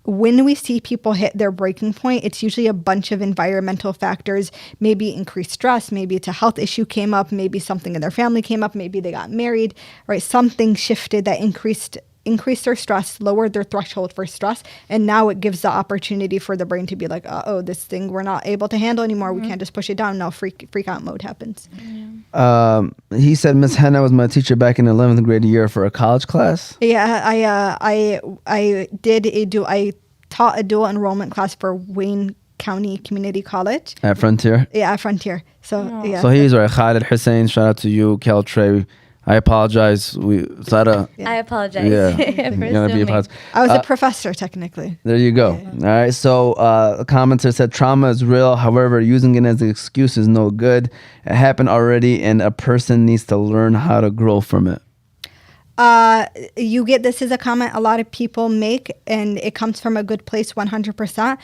When we see people hit their breaking point, it's usually a bunch of environmental factors, maybe increased stress, maybe it's a health issue came up, maybe something in their family came up, maybe they got married, right? Something shifted that increased their stress, lowered their threshold for stress, and now it gives the opportunity for the brain to be like, oh, this thing we're not able to handle anymore. We can't just push it down. Now freak out mode happens. He said Miss Hana was my teacher back in 11th grade year for a college class. Yeah, I taught a dual enrollment class for Wayne County Community College. At Frontier? Yeah, at Frontier. So, yeah. So he's right. Khalid Hussein, shout out to you. Cal Trey, I apologize. I apologize. Yeah. for Gonna be assuming. apologize. I was a professor technically. There you go. All right. So a commenter said trauma is real. However, using it as an excuse is no good. It happened already, and a person needs to learn how to grow from it. You get this is a comment a lot of people make, and it comes from a good place 100%.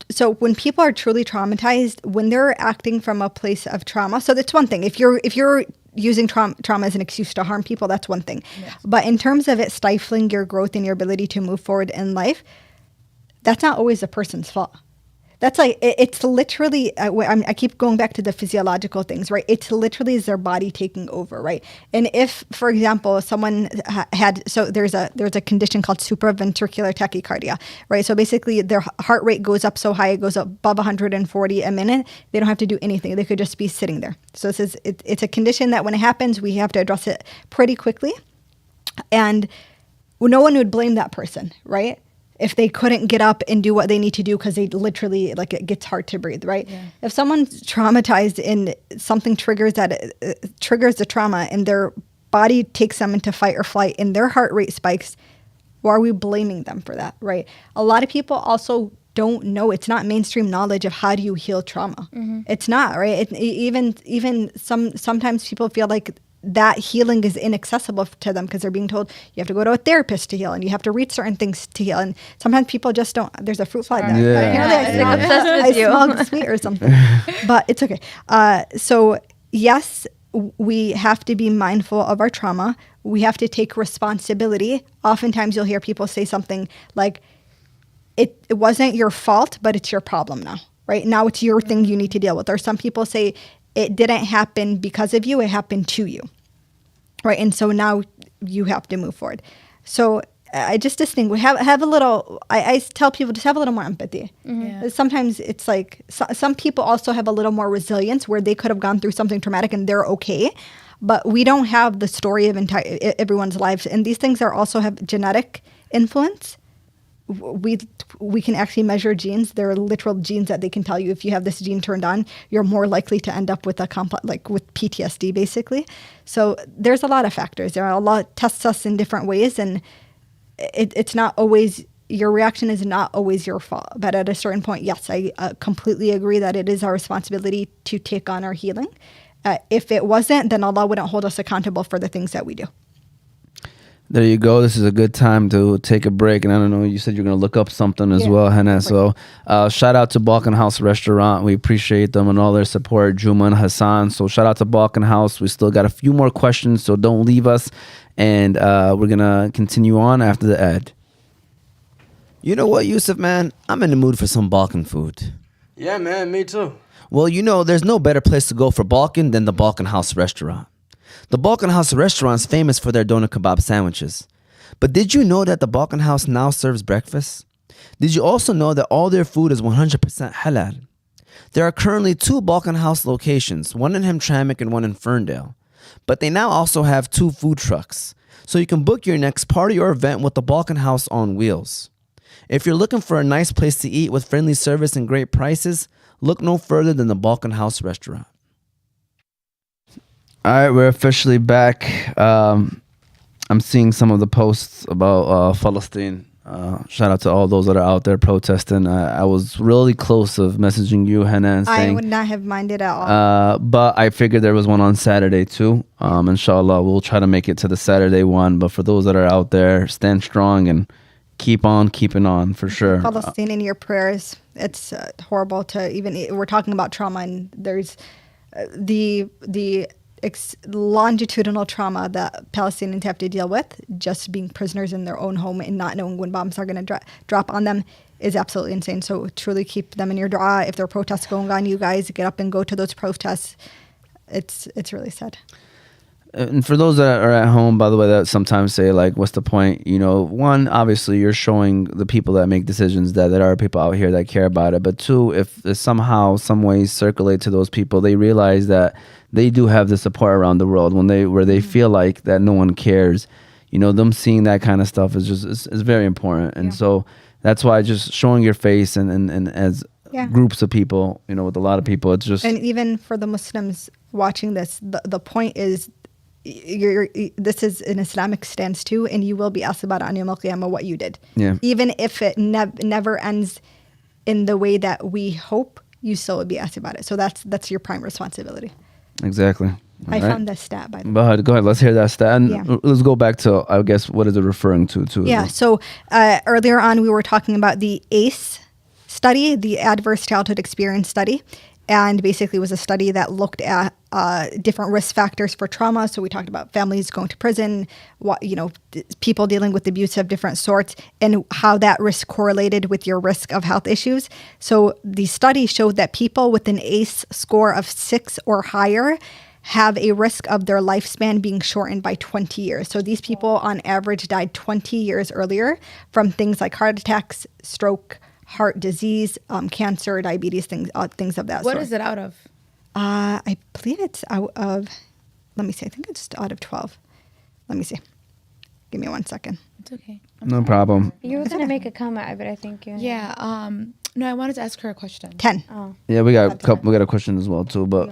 So when people are truly traumatized, when they're acting from a place of trauma, so that's one thing. If you're using trauma as an excuse to harm people, that's one thing. Yes. But in terms of it stifling your growth and your ability to move forward in life, that's not always the person's fault. That's like, it's literally, I keep going back to the physiological things, right? It's literally is their body taking over, right? And if, for example, someone there's a condition called supraventricular tachycardia, right? So basically their heart rate goes up so high, it goes above 140 a minute. They don't have to do anything. They could just be sitting there. So it's a condition that when it happens, we have to address it pretty quickly. And no one would blame that person, right? If they couldn't get up and do what they need to do because they literally, like, it gets hard to breathe, right? Yeah. If someone's traumatized and something triggers the trauma and their body takes them into fight or flight and their heart rate spikes, why are we blaming them for that, right? A lot of people also don't know. It's not mainstream knowledge of how do you heal trauma. Mm-hmm. It's not, right? Sometimes people feel like that healing is inaccessible to them because they're being told you have to go to a therapist to heal and you have to read certain things to heal. And sometimes people just don't. There's a fruit fly there. Apparently I smelled sweet or something. But it's okay. So yes, we have to be mindful of our trauma. We have to take responsibility. Oftentimes you'll hear people say something like, it wasn't your fault, but it's your problem now, right? Now it's your thing you need to deal with. Or some people say, it didn't happen because of you, it happened to you, right? And so now you have to move forward. So I just distinguish, have a little, I tell people just have a little more empathy. Mm-hmm. Yeah. Sometimes it's like, some people also have a little more resilience where they could have gone through something traumatic and they're okay, but we don't have the story of everyone's lives. And these things also have genetic influence. We can actually measure genes. There are literal genes that they can tell you if you have this gene turned on, you're more likely to end up with a complex, like with PTSD, basically. So there's a lot of factors. There are a lot tests us in different ways, and it's not always your reaction is not always your fault. But at a certain point, yes, I completely agree that it is our responsibility to take on our healing. If it wasn't, then Allah wouldn't hold us accountable for the things that we do. There you go. This is a good time to take a break. And I don't know, you said you're going to look up something as well, Hana. Right. So shout out to Balkan House Restaurant. We appreciate them and all their support, Juma and Hassan. So shout out to Balkan House. We still got a few more questions, so don't leave us. And we're going to continue on after the ad. You know what, Yusuf, man? I'm in the mood for some Balkan food. Yeah, man, me too. Well, you know, there's no better place to go for Balkan than the Balkan House Restaurant. The Balkan House restaurant is famous for their doner kebab sandwiches. But did you know that the Balkan House now serves breakfast? Did you also know that all their food is 100% halal? There are currently 2 Balkan House locations, one in Hamtramck and one in Ferndale. But they now also have 2 food trucks, so you can book your next party or event with the Balkan House on wheels. If you're looking for a nice place to eat with friendly service and great prices, look no further than the Balkan House restaurant. All right, we're officially back. I'm seeing some of the posts about Palestine. Shout out to all those that are out there protesting. I was really close of messaging you, Hana, and saying, I would not have minded at all. But I figured there was one on Saturday too. Inshallah, we'll try to make it to the Saturday one. But for those that are out there, stand strong and keep on keeping on for sure. Palestine in your prayers. It's horrible to even. We're talking about trauma, and there's the longitudinal trauma that Palestinians have to deal with, just being prisoners in their own home and not knowing when bombs are going to drop on them is absolutely insane. So truly keep them in your dua. If there are protests going on, you guys get up and go to those protests. It's really sad. And for those that are at home, by the way, that sometimes say, like, what's the point? You know, one, obviously you're showing the people that make decisions that there are people out here that care about it. But two, if it somehow, some ways circulate to those people, they realize that they do have the support around the world where they feel like that no one cares. You know, them seeing that kind of stuff is just is very important. And so that's why just showing your face and as groups of people, you know, with a lot of people, it's just. And even for the Muslims watching this, the point is, this is an Islamic stance too, and you will be asked about on Yawm al-Qiyamah what you did. Yeah. Even if it never ends in the way that we hope, you still would be asked about it. So that's your prime responsibility. Exactly. I found that stat, by the way. Go ahead. Let's hear that stat. And Yeah. let's go back to, I guess, what is it referring to? Yeah. So earlier on, we were talking about the ACE study, the Adverse Childhood Experience Study. And basically was a study that looked at different risk factors for trauma. So we talked about families going to prison, people dealing with abuse of different sorts, and how that risk correlated with your risk of health issues. So the study showed that people with an ACE score of 6 or higher have a risk of their lifespan being shortened by 20 years. So these people on average died 20 years earlier from things like heart attacks, stroke, heart disease, cancer, diabetes, things of that sort. What is it out of? I believe it's out of, let me see, I think it's out of 12. Let me see. Give me 1 second. It's okay. No problem. You were going to make a comment, but I think you... Yeah. No, I wanted to ask her a question. 10. Oh. Yeah, we got a question as well too, but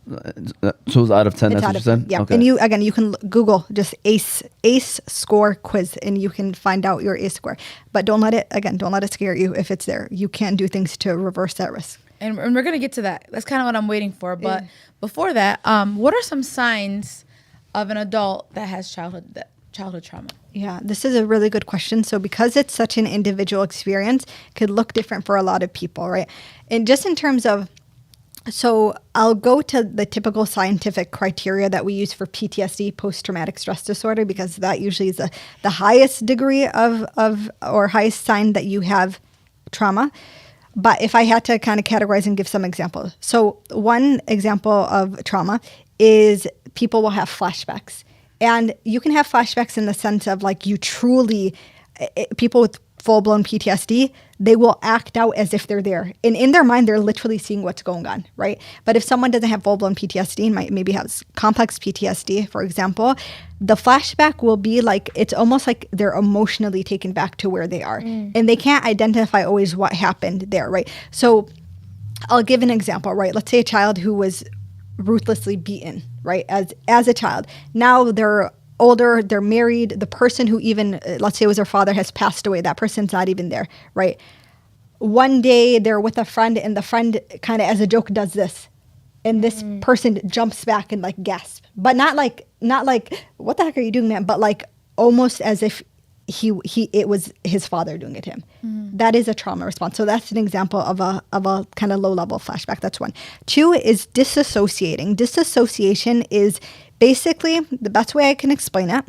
2's out of 10. It's That's out what you of said. 10. Yeah. Okay. And you can Google just ACE score quiz, and you can find out your ACE score. But don't let it scare you if it's there. You can do things to reverse that risk. And we're going to get to that. That's kind of what I'm waiting for. But before that, what are some signs of an adult that has childhood trauma? Yeah, this is a really good question. So because it's such an individual experience, it could look different for a lot of people, right? And just in terms of, so I'll go to the typical scientific criteria that we use for PTSD, post-traumatic stress disorder, because that usually is the highest degree of or highest sign that you have trauma. But if I had to kind of categorize and give some examples. So one example of trauma is people will have flashbacks. And you can have flashbacks in the sense of like you truly, people with full-blown PTSD, they will act out as if they're there. And in their mind, they're literally seeing what's going on, right? But if someone doesn't have full-blown PTSD and maybe has complex PTSD, for example, the flashback will be like, it's almost like they're emotionally taken back to where they are. And they can't identify always what happened there, right? So I'll give an example, right? Let's say a child who was ruthlessly beaten, right? As a child. Now they're older, they're married, the person who even, let's say it was their father, has passed away, that person's not even there, right? One day they're with a friend and the friend kind of as a joke does this. And this person jumps back and like gasps. But not like, what the heck are you doing, man? But like almost as if it was his father doing it to him. That is a trauma response. So that's an example of a kind of low level flashback. That's one. 2 is disassociating. Disassociation is basically, the best way I can explain it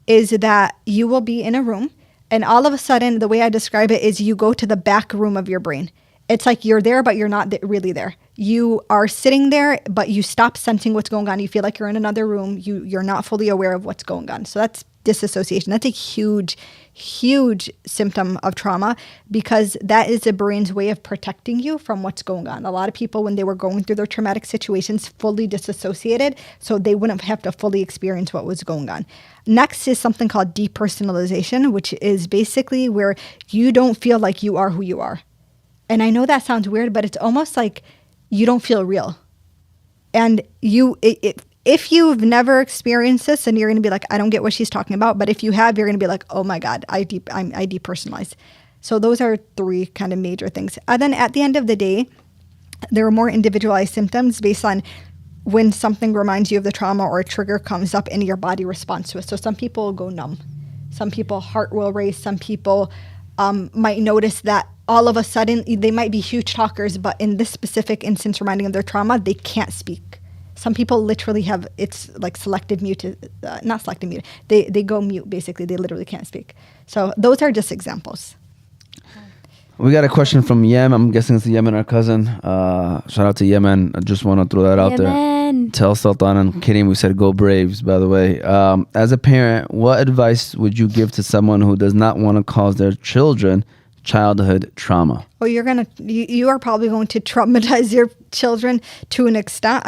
is that you will be in a room and all of a sudden, the way I describe it is you go to the back room of your brain. It's like you're there, but you're not really there. You are sitting there, but you stop sensing what's going on. You feel like you're in another room. You're not fully aware of what's going on. So that's disassociation. That's a huge, huge symptom of trauma because that is the brain's way of protecting you from what's going on. A lot of people, when they were going through their traumatic situations, fully disassociated, so they wouldn't have to fully experience what was going on. Next is something called depersonalization, which is basically where you don't feel like you are who you are. And I know that sounds weird, but it's almost like you don't feel real. And if you've never experienced this, then you're going to be like, I don't get what she's talking about. But if you have, you're going to be like, oh my God, I depersonalize. So those are 3 kind of major things. And then at the end of the day, there are more individualized symptoms based on when something reminds you of the trauma or a trigger comes up and your body responds to it. So some people will go numb. Some people heart will race. Some people might notice that all of a sudden they might be huge talkers, but in this specific instance reminding of their trauma, they can't speak. Some people literally have, it's like selective mute, not selective mute. They go mute, basically. They literally can't speak. So those are just examples. We got a question from Yemen. I'm guessing it's Yemen, our cousin. Shout out to Yemen. I just want to throw that out there. Tell Sultan and Kareem we said go Braves, by the way. As a parent, what advice would you give to someone who does not want to cause their children childhood trauma? Well, you are probably going to traumatize your children to an extent.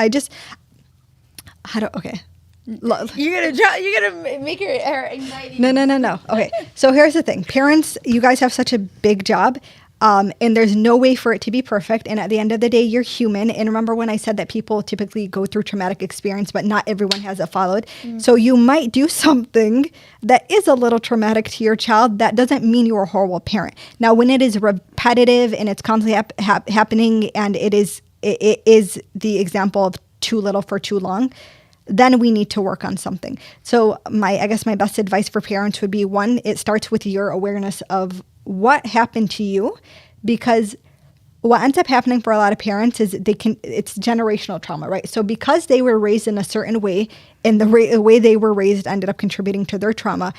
Okay. You're gonna make her anxiety. No. Okay. So here's the thing. Parents, you guys have such a big job. And there's no way for it to be perfect. And at the end of the day, you're human. And remember when I said that people typically go through traumatic experience, but not everyone has it followed. So you might do something that is a little traumatic to your child. That doesn't mean you're a horrible parent. Now, when it is repetitive and it's constantly happening, and it is the example of too little for too long, then we need to work on something. So I guess my best advice for parents would be, one, it starts with your awareness of what happened to you, because what ends up happening for a lot of parents is it's generational trauma, right? So because they were raised in a certain way, and the way they were raised ended up contributing to their trauma,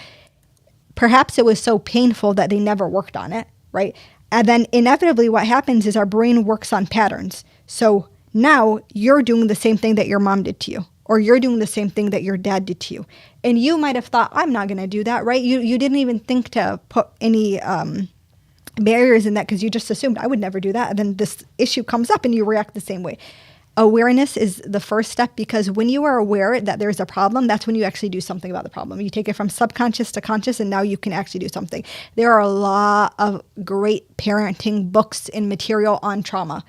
perhaps it was so painful that they never worked on it, right? And then inevitably what happens is our brain works on patterns. So now you're doing the same thing that your mom did to you, or you're doing the same thing that your dad did to you. And you might have thought, I'm not going to do that, right? You didn't even think to put any barriers in that, because you just assumed I would never do that. And then this issue comes up and you react the same way. Awareness is the first step, because when you are aware that there's a problem, that's when you actually do something about the problem. You take it from subconscious to conscious, and now you can actually do something. There are a lot of great parenting books and material on trauma.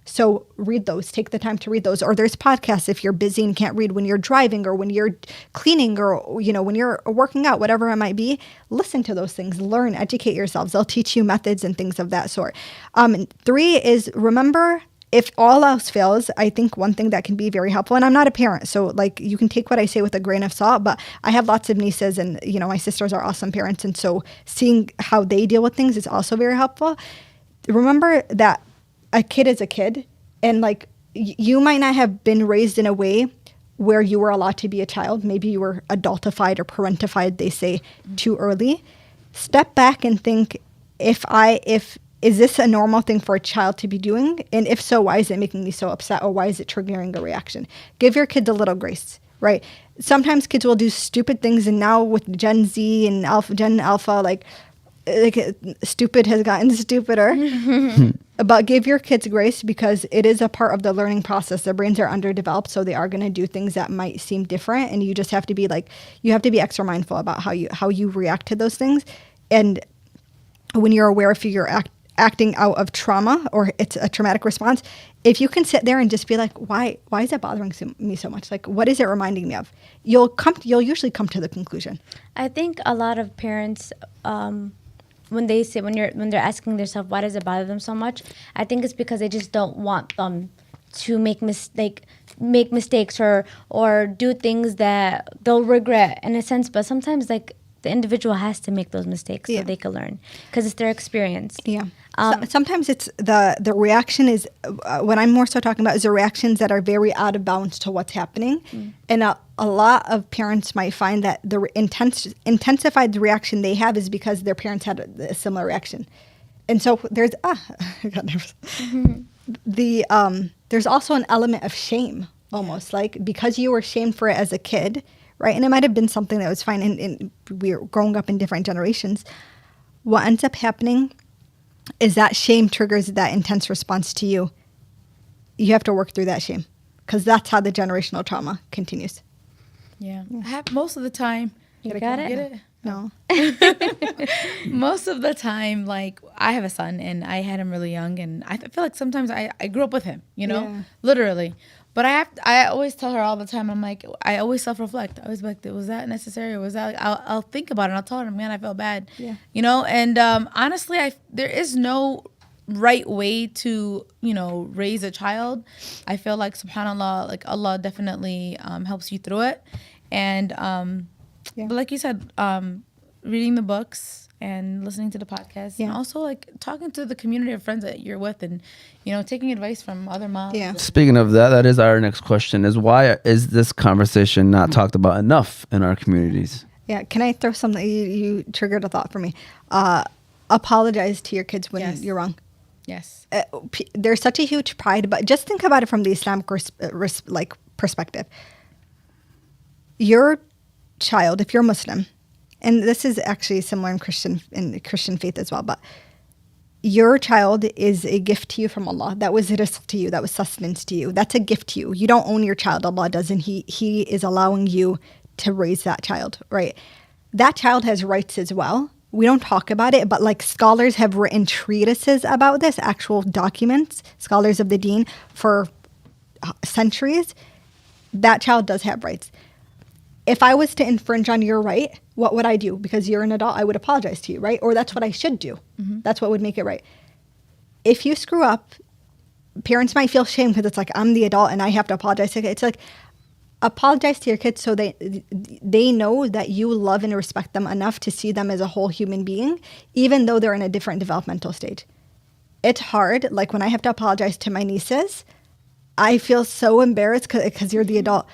So read those, take the time to read those. Or there's podcasts if you're busy and can't read when you're driving, or when you're cleaning, or, when you're working out, whatever it might be. Listen to those things, learn, educate yourselves. They'll teach you methods and things of that sort. 3 is, remember, if all else fails, I think one thing that can be very helpful, and I'm not a parent, so you can take what I say with a grain of salt, but I have lots of nieces, and my sisters are awesome parents. And so seeing how they deal with things is also very helpful. Remember that a kid is a kid, and you might not have been raised in a way where you were allowed to be a child. Maybe you were adultified or parentified, they say, too early. Step back and think, is this a normal thing for a child to be doing? And if so, why is it making me so upset, or why is it triggering a reaction? Give your kids a little grace, right? Sometimes kids will do stupid things, and now with Gen Z and Gen Alpha, stupid has gotten stupider. But give your kids grace, because it is a part of the learning process. Their brains are underdeveloped, so they are going to do things that might seem different, and you just have to be extra mindful about how you react to those things. And when you're aware if you're acting out of trauma, or it's a traumatic response, if you can sit there and just be like, why is it bothering me so much? What is it reminding me of? You'll usually come to the conclusion. I think a lot of parents, when they're asking themselves why does it bother them so much, I think it's because they just don't want them to make mistakes or do things that they'll regret in a sense. But sometimes the individual has to make those mistakes so they can learn, because it's their experience. Yeah. Sometimes it's the reaction is what I'm more so talking about is the reactions that are very out of balance to what's happening. And a lot of parents might find that the intensified reaction they have is because their parents had a similar reaction. And so there's I got nervous. There's also an element of shame, almost because you were shamed for it as a kid, right? And it might have been something that was fine, and we were growing up in different generations. What ends up happening is that shame triggers that intense response to you. You have to work through that shame, because that's how the generational trauma continues. Yeah. Most of the time. You got it? Get it? No. Most of the time, I have a son, and I had him really young, and I feel like sometimes I grew up with him, literally. But I always tell her all the time, I'm like, I always self-reflect. I always be like, was that necessary? Was that, I'll think about it, and I'll tell her, man, I felt bad. Yeah. And honestly, there is no right way to, raise a child. I feel like, subhanAllah, Allah definitely helps you through it. And, but like you said, reading the books and listening to the podcast, and also talking to the community of friends that you're with, and taking advice from other moms. Yeah. Speaking of that is our next question: is why is this conversation not talked about enough in our communities? Yeah. Can I throw something? You triggered a thought for me. Apologize to your kids when you're wrong. Yes. There's such a huge pride, but just think about it from the Islamic perspective. Your child, if you're Muslim, and this is actually similar in Christian faith as well, but your child is a gift to you from Allah. That was rizq to you. That was sustenance to you. That's a gift to you. You don't own your child. Allah does, and He is allowing you to raise that child, right? That child has rights as well, we don't talk about it, but like scholars have written treatises about this, actual documents, scholars of the deen for centuries. That child does have rights. If I was to infringe on your right, what would I do? Because you're an adult, I would apologize to you, right? Or that's what I should do. That's what would make it right. If you screw up, parents might feel shame because it's like, I'm the adult and I have to apologize. It's like, apologize to your kids so they know that you love and respect them enough to see them as a whole human being, even though they're in a different developmental stage. It's hard. Like when I have to apologize to my nieces, I feel so embarrassed because you're the adult.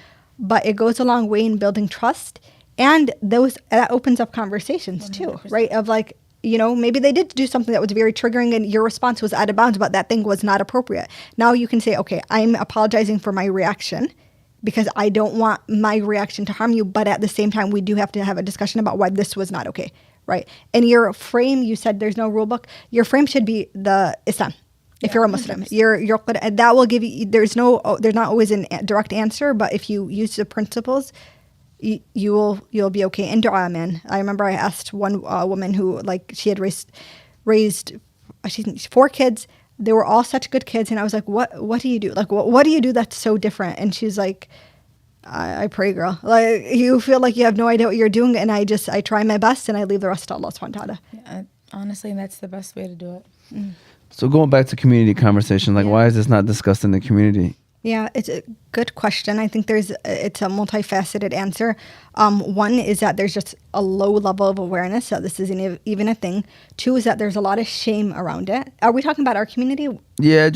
But it goes a long way in building trust. And that opens up conversations 100%. Too, right? Of like, you know, maybe they did do something that was very triggering and your response was out of bounds, but that thing was not appropriate. Now you can say, okay, I'm apologizing for my reaction because I don't want my reaction to harm you. But at the same time, we do have to have a discussion about why this was not okay, right? And your frame, you said there's no rule book. Your frame should be the Islam. If you're a Muslim, that will give you, there's not always a direct answer, but if you use the principles, you'll be okay. And dua, man. I remember I asked one woman who, like, she had raised 4 kids. They were all such good kids. And I was like, what do you do? Like, what do you do that's so different? And she's like, I pray, girl. Like, you feel like you have no idea what you're doing. And I try my best and I leave the rest to Allah subhanahu wa ta'ala. Yeah, honestly, that's the best way to do it. So going back to community conversation, like why is this not discussed in the community? Yeah, it's a good question. I think it's a multifaceted answer. One is that there's just a low level of awareness that this isn't even a thing. 2 is that there's a lot of shame around it. Are we talking about our community? Yeah,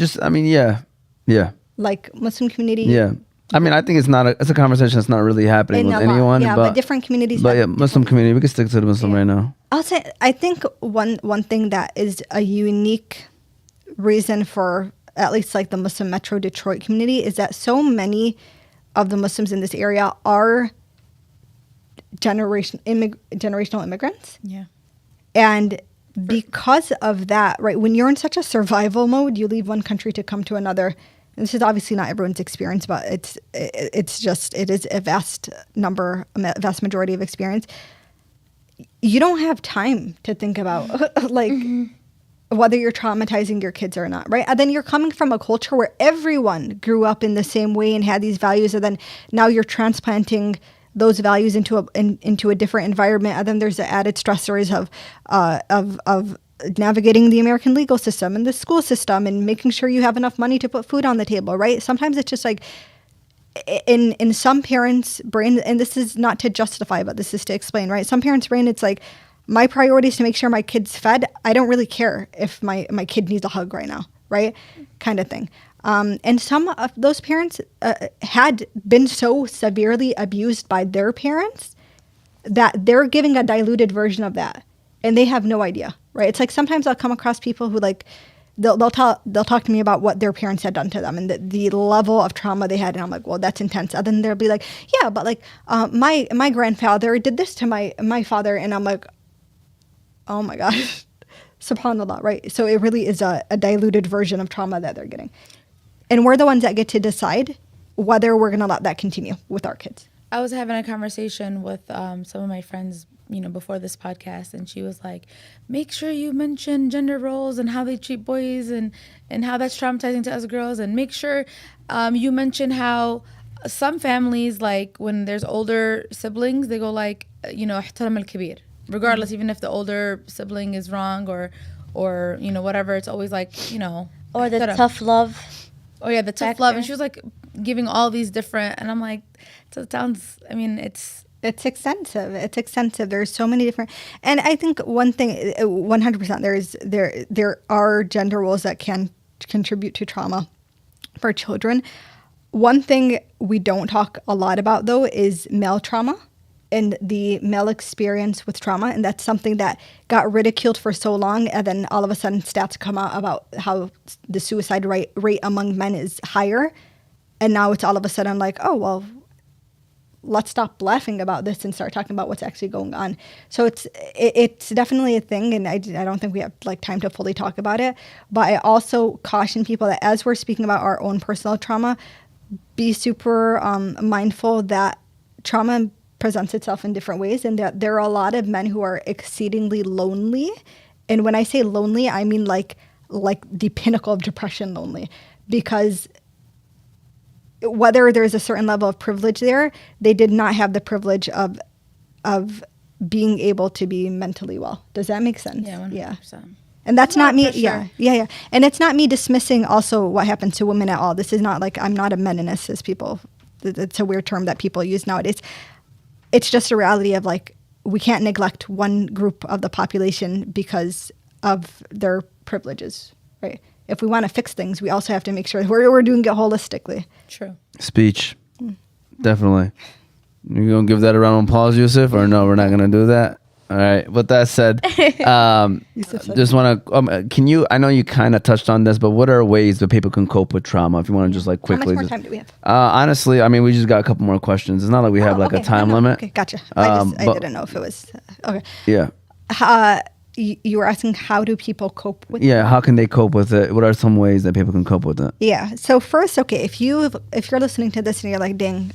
yeah. Like Muslim community? Yeah. I mean, I think it's a conversation that's not really happening with anyone. Yeah, but different communities. But yeah, Muslim community, we can stick to the Muslim right now. I'll say, I think one thing that is a unique reason for at least like the Muslim Metro Detroit community is that so many of the Muslims in this area are generational immigrants. Yeah. And because of that, right, when you're in such a survival mode, you leave one country to come to another. And this is obviously not everyone's experience, but it is a vast majority of experience. You don't have time to think about like whether you're traumatizing your kids or not, right? And then you're coming from a culture where everyone grew up in the same way and had these values, and then now you're transplanting those values into a different environment, and then there's the added stressors of navigating the American legal system and the school system and making sure you have enough money to put food on the table, right? Sometimes it's just like in some parents' brain, and this is not to justify, but this is to explain, right? Some parents' brain, it's like, my priority is to make sure my kid's fed. I don't really care if my kid needs a hug right now, right? Kind of thing. And some of those parents had been so severely abused by their parents that they're giving a diluted version of that. And they have no idea, right? It's like sometimes I'll come across people who like, they'll talk to me about what their parents had done to them and the level of trauma they had. And I'm like, well, that's intense. And then they'll be like, yeah, but like my grandfather did this to my father. And I'm like, oh my gosh, subhanAllah, right? So it really is a diluted version of trauma that they're getting. And we're the ones that get to decide whether we're going to let that continue with our kids. I was having a conversation with some of my friends, before this podcast, and she was like, make sure you mention gender roles and how they treat boys and how that's traumatizing to us girls, and make sure you mention how some families, like when there's older siblings, they go like, ihtaram al-kabir. Regardless, even if the older sibling is wrong or whatever, it's always like, or the tough love. Oh yeah, the tough love. And she was like giving all these different, and I'm like, so it sounds, it's extensive. It's extensive. There's so many different, and I think one thing, 100%, there are gender roles that can contribute to trauma for children. One thing we don't talk a lot about though is male trauma and the male experience with trauma. And that's something that got ridiculed for so long. And then all of a sudden stats come out about how the suicide rate among men is higher. And now it's all of a sudden like, oh, well, let's stop laughing about this and start talking about what's actually going on. So it's definitely a thing. And I don't think we have like time to fully talk about it. But I also caution people that as we're speaking about our own personal trauma, be super mindful that trauma presents itself in different ways, and that there are a lot of men who are exceedingly lonely. And when I say lonely, I mean like the pinnacle of depression lonely, because whether there's a certain level of privilege there, they did not have the privilege of being able to be mentally well. Does that make sense? Yeah, 100%. Yeah. And that's not me. Sure. Yeah. And it's not me dismissing also what happens to women at all. This is not like, I'm not a meninist, as people, it's a weird term that people use nowadays. It's just a reality of like, we can't neglect one group of the population because of their privileges, right? If we want to fix things, we also have to make sure we're doing it holistically. True. Speech. Definitely. You gonna give that a round of applause, Yusuf, or no? We're not gonna do that. All right. With that said, just want to. Can you? I know you kind of touched on this, but what are ways that people can cope with trauma? If you want to just like quickly. How much more time do we have? Honestly, I mean, we just got a couple more questions. It's not like we have like a time limit. Okay, gotcha. I didn't know if it was okay. Yeah. You were asking, how do people cope with? Yeah. How can they cope with it? What are some ways that people can cope with it? Yeah. So first, okay, if you're listening to this and you're like, dang,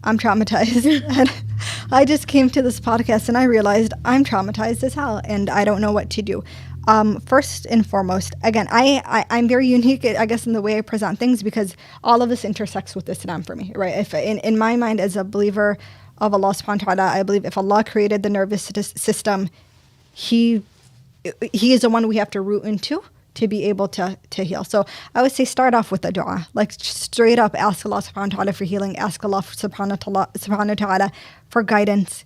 I'm traumatized. And I just came to this podcast and I realized I'm traumatized as hell and I don't know what to do. First and foremost, again, I'm very unique, I guess, in the way I present things because all of this intersects with Islam for me, right? If in my mind, as a believer of Allah subhanahu wa ta'ala, I believe if Allah created the nervous system, He is the one we have to root into to be able to heal. So I would say start off with a dua, like straight up ask Allah subhanahu wa ta'ala for healing, ask Allah subhanahu wa ta'ala for guidance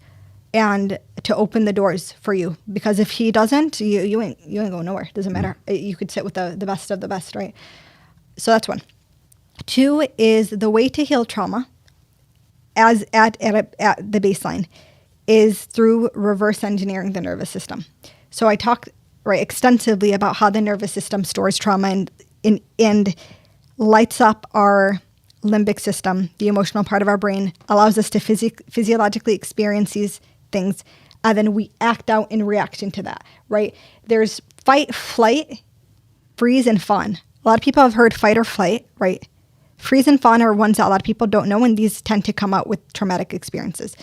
and to open the doors for you. Because if He doesn't, you ain't going nowhere. Doesn't matter. You could sit with the best of the best, right? So that's one. Two is the way to heal trauma as at the baseline is through reverse engineering the nervous system. So I talk extensively about how the nervous system stores trauma and lights up our limbic system, the emotional part of our brain, allows us to physiologically experience these things, and then we act out in reaction to that, right? There's fight, flight, freeze, and fawn. A lot of people have heard fight or flight, right? Freeze and fawn are ones that a lot of people don't know, and these tend to come out with traumatic experiences.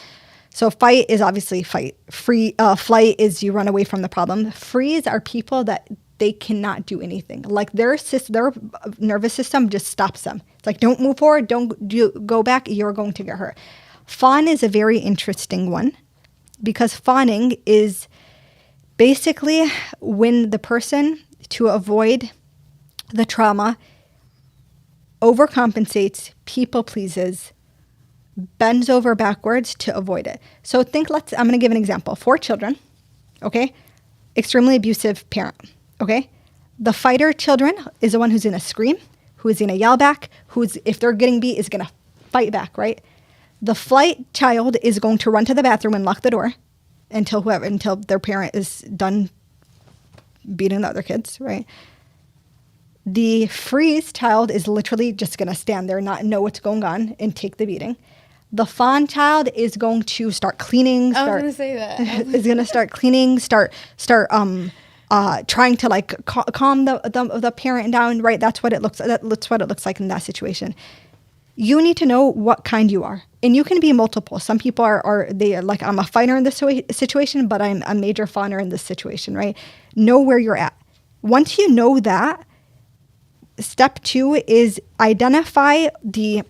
So fight is obviously fight. Flight is you run away from the problem. Freeze are people that they cannot do anything. Like their nervous system just stops them. It's like, don't move forward, go back, you're going to get hurt. Fawn is a very interesting one because fawning is basically when the person, to avoid the trauma, overcompensates, people pleases, bends over backwards to avoid it. So I'm going to give an example. 4 children, okay? Extremely abusive parent, okay? The fighter children is the one who's going to scream, who's going to yell back, if they're getting beat, is going to fight back, right? The flight child is going to run to the bathroom and lock the door until their parent is done beating the other kids, right? The freeze child is literally just going to stand there, not know what's going on, and take the beating. The fawn child is going to start cleaning. I was going to say that. Is going to start cleaning, start trying to like calm the parent down, right? That's what it looks like in that situation. You need to know what kind you are. And you can be multiple. Some people are like, I'm a fighter in this situation, but I'm a major fawner in this situation, right? Know where you're at. Once you know that, step 2 is identify the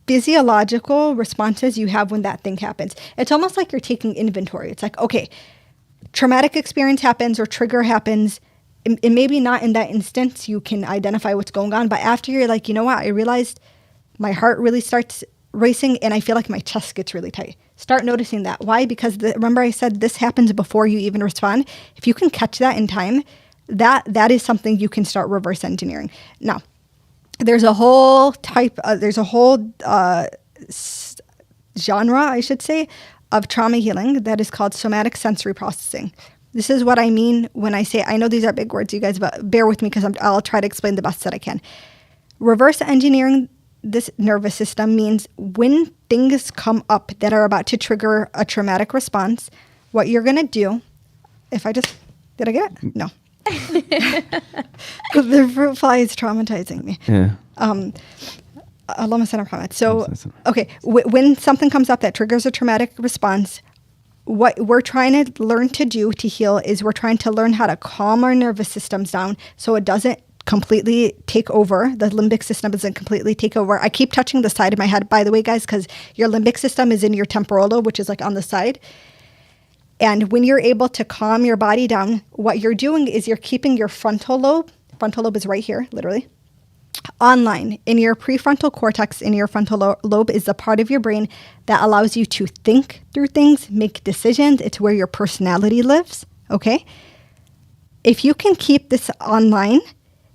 physiological responses you have when that thing happens. It's almost like you're taking inventory. It's like, okay, traumatic experience happens or trigger happens. And maybe not in that instance, you can identify what's going on. But after you're like, you know what? I realized my heart really starts racing and I feel like my chest gets really tight. Start noticing that. Why? Because remember I said this happens before you even respond. If you can catch that in time, that is something you can start reverse engineering. Now, there's a whole genre, I should say, of trauma healing that is called somatic sensory processing. This is what I mean when I say, I know these are big words, you guys, but bear with me because I'll try to explain the best that I can. Reverse engineering this nervous system means when things come up that are about to trigger a traumatic response, what you're going to do, did I get it? No. The fruit fly is traumatizing me. Yeah. Allahumma salli ala Muhammad. So, okay, when something comes up that triggers a traumatic response, what we're trying to learn to do to heal is we're trying to learn how to calm our nervous systems down so it doesn't completely take over. The limbic system doesn't completely take over. I keep touching the side of my head, by the way, guys, because your limbic system is in your temporal lobe, which is like on the side. And when you're able to calm your body down, what you're doing is you're keeping your frontal lobe is right here, literally, online. In your prefrontal cortex, in your frontal lobe is the part of your brain that allows you to think through things, make decisions. It's where your personality lives, okay? If you can keep this online,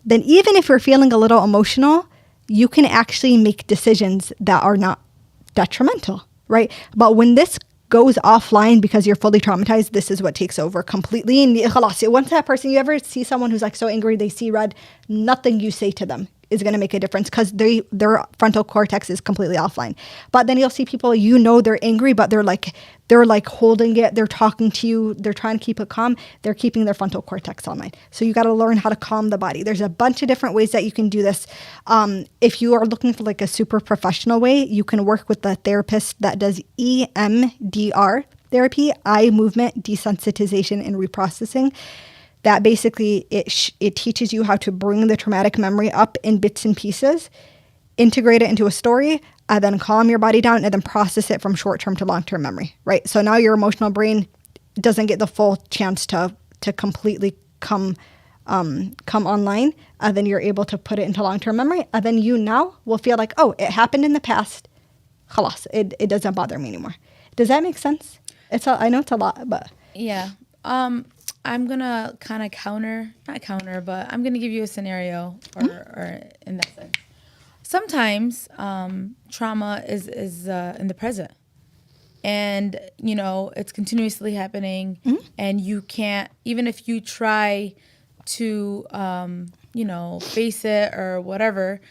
then even if you're feeling a little emotional, you can actually make decisions that are not detrimental, right? But when this goes offline because you're fully traumatized, this is what takes over completely. And once that person, you ever see someone who's like so angry, they see red, nothing you say to them is going to make a difference because their frontal cortex is completely offline. But then you'll see people, they're angry, but they're like holding it. They're talking to you. They're trying to keep it calm. They're keeping their frontal cortex online. So you got to learn how to calm the body. There's a bunch of different ways that you can do this. If you are looking for like a super professional way, you can work with the therapist that does EMDR therapy, eye movement desensitization and reprocessing. That basically, it teaches you how to bring the traumatic memory up in bits and pieces, integrate it into a story, and then calm your body down, and then process it from short-term to long-term memory, right? So now your emotional brain doesn't get the full chance to completely come online, and then you're able to put it into long-term memory, and then you now will feel like, oh, it happened in the past, khalas, it doesn't bother me anymore. Does that make sense? I know it's a lot, but... Yeah. I'm going to kind of not counter, but I'm going to give you a scenario or in that sense. Sometimes trauma is in the present. And, it's continuously happening. And you can't, even if you try to, face it or whatever.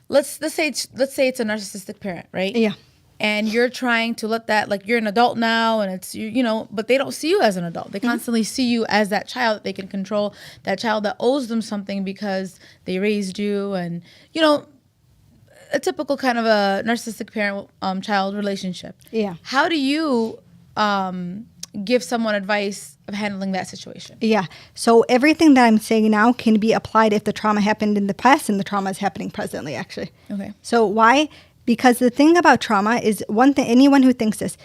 Let's say it's a narcissistic parent, right? Yeah. And you're trying to let that, like, you're an adult now, and it's, but they don't see you as an adult. They constantly see you as that child that they can control, that child that owes them something because they raised you. And, a typical kind of a narcissistic parent-child relationship. Yeah. How do you give someone advice of handling that situation? Yeah. So everything that I'm saying now can be applied if the trauma happened in the past and the trauma is happening presently, actually. Okay. So why? Because the thing about trauma is one thing, anyone who thinks this,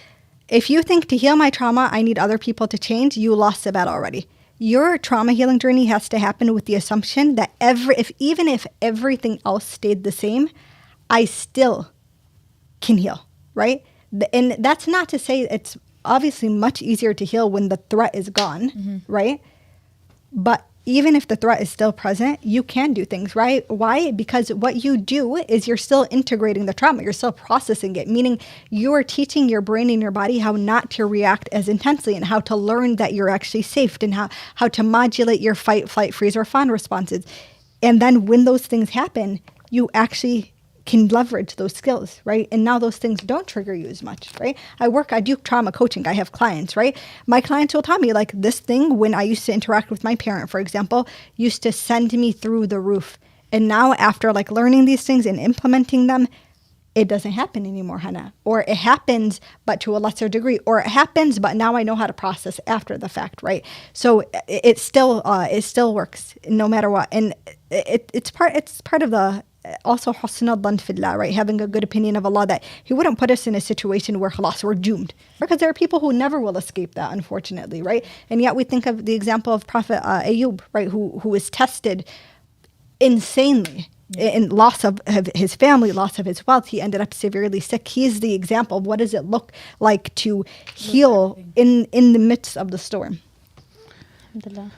if you think to heal my trauma, I need other people to change, you lost the battle already. Your trauma healing journey has to happen with the assumption that even if everything else stayed the same, I still can heal, right? And that's not to say it's obviously much easier to heal when the threat is gone, right? But even if the threat is still present, you can do things, right? Why? Because what you do is you're still integrating the trauma. You're still processing it, meaning you are teaching your brain and your body how not to react as intensely and how to learn that you're actually safe and how to modulate your fight, flight, freeze, or fawn responses. And then when those things happen, you actually can leverage those skills, right? And now those things don't trigger you as much, right? I do trauma coaching. I have clients, right? My clients will tell me like this thing when I used to interact with my parent, for example, used to send me through the roof. And now after like learning these things and implementing them, it doesn't happen anymore, Hana. Or it happens, but to a lesser degree. Or it happens, but now I know how to process after the fact, right? So it still works no matter what. And it's part of the also husna dhan fillah, right? Having a good opinion of Allah that He wouldn't put us in a situation where khalas, we're doomed. Because there are people who never will escape that, unfortunately, right? And yet we think of the example of Prophet Ayub, right? Who was tested insanely in loss of his family, loss of his wealth. He ended up severely sick. He's the example of what does it look like to heal in the midst of the storm. Alhamdulillah.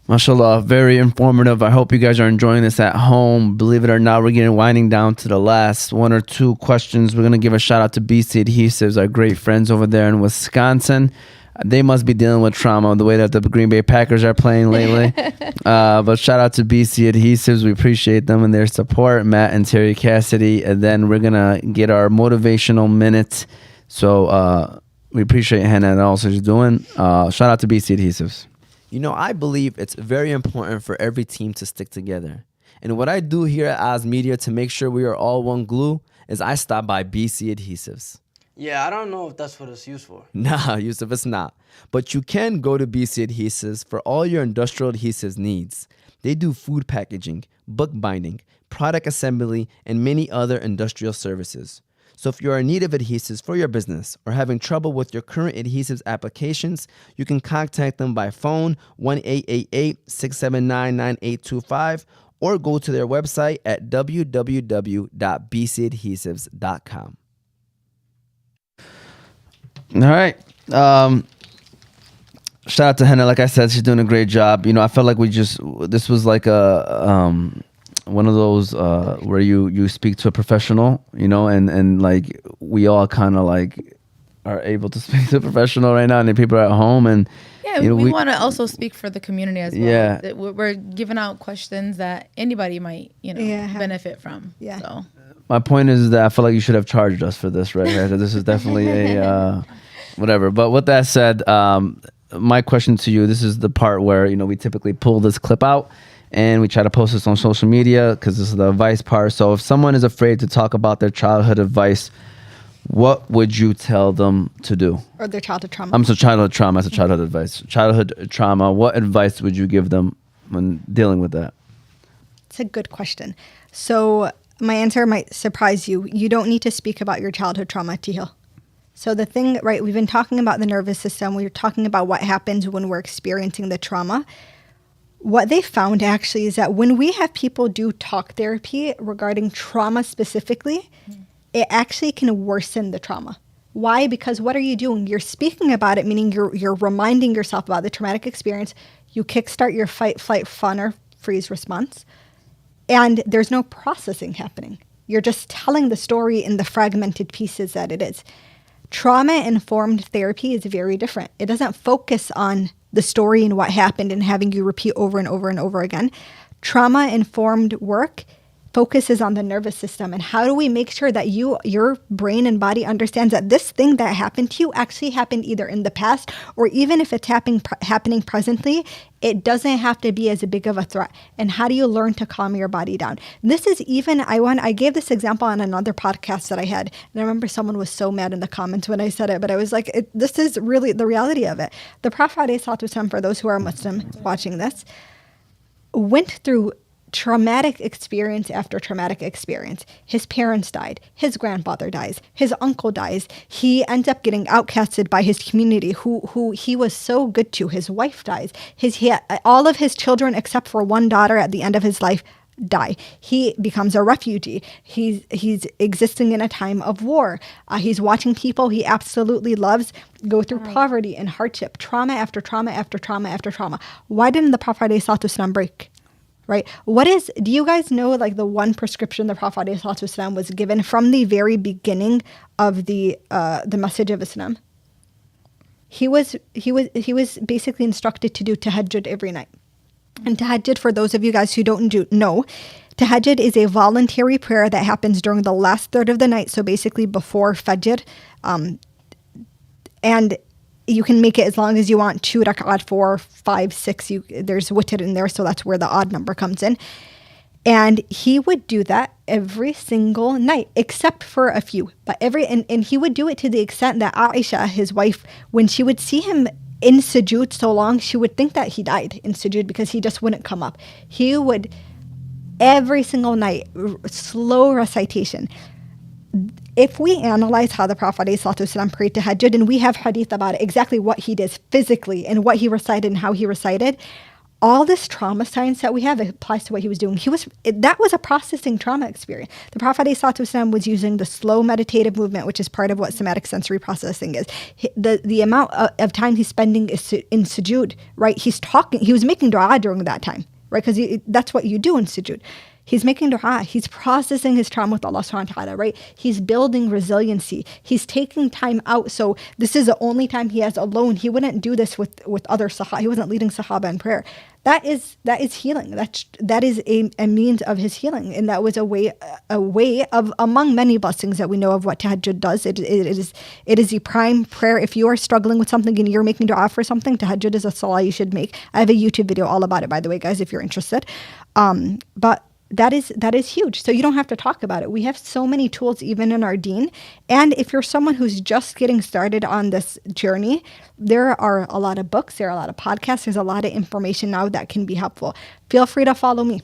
MashaAllah, very informative. I hope you guys are enjoying this at home. Believe it or not, we're winding down to the last one or two questions. We're going to give a shout out to BC Adhesives, our great friends over there in Wisconsin. They must be dealing with trauma the way that the Green Bay Packers are playing lately. But shout out to BC Adhesives. We appreciate them and their support, Matt and Terry Cassidy. And then we're going to get our motivational minute. So we appreciate Hana and all she's doing. Shout out to BC Adhesives. I believe it's very important for every team to stick together. And what I do here at Oz Media to make sure we are all one glue is I stop by BC Adhesives. Yeah, I don't know if that's what it's used for. Nah, Yusuf, it's not. But you can go to BC Adhesives for all your industrial adhesives needs. They do food packaging, book binding, product assembly, and many other industrial services. So if you're in need of adhesives for your business or having trouble with your current adhesives applications, you can contact them by phone 1-888-679-9825 or go to their website at www.bcadhesives.com. All right. Shout out to Hana. Like I said, she's doing a great job. I felt like this was like a one of those where you speak to a professional, and like we all kind of like are able to speak to a professional right now, and the people are at home, and we want to also speak for the community as well. Yeah. That we're giving out questions that anybody might benefit from. Yeah. So my point is that I feel like you should have charged us for this, right? This is definitely a whatever. But with that said, my question to you, this is the part where we typically pull this clip out and we try to post this on social media because this is the advice part. So if someone is afraid to talk about their childhood advice, what would you tell them to do? Or their childhood trauma. Childhood trauma as a childhood advice. Childhood trauma, what advice would you give them when dealing with that? It's a good question. So my answer might surprise you. You don't need to speak about your childhood trauma to heal. So the thing, right, we've been talking about the nervous system. We're talking about what happens when we're experiencing the trauma. What they found actually is that when we have people do talk therapy regarding trauma specifically, it actually can worsen the trauma. Why? Because what are you doing? You're speaking about it, meaning you're reminding yourself about the traumatic experience. You kickstart your fight, flight, fawn, or freeze response. And there's no processing happening. You're just telling the story in the fragmented pieces that it is. Trauma-informed therapy is very different. It doesn't focus on the story and what happened and having you repeat over and over and over again. Trauma-informed work focuses on the nervous system and how do we make sure that your brain and body understands that this thing that happened to you actually happened either in the past or even if it's happening presently, it doesn't have to be as big of a threat. And how do you learn to calm your body down? This is even, I gave this example on another podcast that I had. And I remember someone was so mad in the comments when I said it, but I was like, this is really the reality of it. The Prophet, for those who are Muslim watching this, went through traumatic experience after traumatic experience. His parents died. His grandfather dies. His uncle dies. He ends up getting outcasted by his community who he was so good to. His wife dies. All of his children except for one daughter at the end of his life die. He becomes a refugee. He's existing in a time of war. He's watching people he absolutely loves go through poverty and hardship, trauma after trauma after trauma after trauma. Why didn't the Prophet ﷺ break? Right? Do you guys know like the one prescription the Prophet ﷺ was given from the very beginning of the message of Islam? He was basically instructed to do tahajjud every night. And tahajjud, for those of you guys who don't know, tahajjud is a voluntary prayer that happens during the last third of the night, so basically before Fajr. And you can make it as long as you want, 2 rak'at, 4, 5, 6. There's witr in there, so that's where the odd number comes in. And he would do that every single night, except for a few. But and he would do it to the extent that Aisha, his wife, when she would see him in sujood so long, she would think that he died in sujood because he just wouldn't come up. He would, every single night, slow recitation. If we analyze how the Prophet ﷺ prayed tahajjud, and we have hadith about it, exactly what he did physically and what he recited and how he recited, all this trauma science that we have applies to what he was doing. That was a processing trauma experience. The Prophet ﷺ was using the slow meditative movement, which is part of what somatic sensory processing is. The amount of time he's spending is in sujood, right? He was making dua during that time, right? Because that's what you do in sujood. He's making dua. He's processing his trauma with Allah subhanahu wa ta'ala, right? He's building resiliency. He's taking time out. So this is the only time he has alone. He wouldn't do this with other sahaba. He wasn't leading sahaba in prayer. That is healing. That is a means of his healing. And that was a way of, among many blessings that we know of, what tahajjud does. It is the prime prayer. If you are struggling with something and you're making dua for something, tahajjud is a salah you should make. I have a YouTube video all about it, by the way, guys, if you're interested. But that is huge. So you don't have to talk about it. We have so many tools even in our Deen. And if you're someone who's just getting started on this journey, there are a lot of books, there are a lot of podcasts, there's a lot of information now that can be helpful. Feel free to follow me.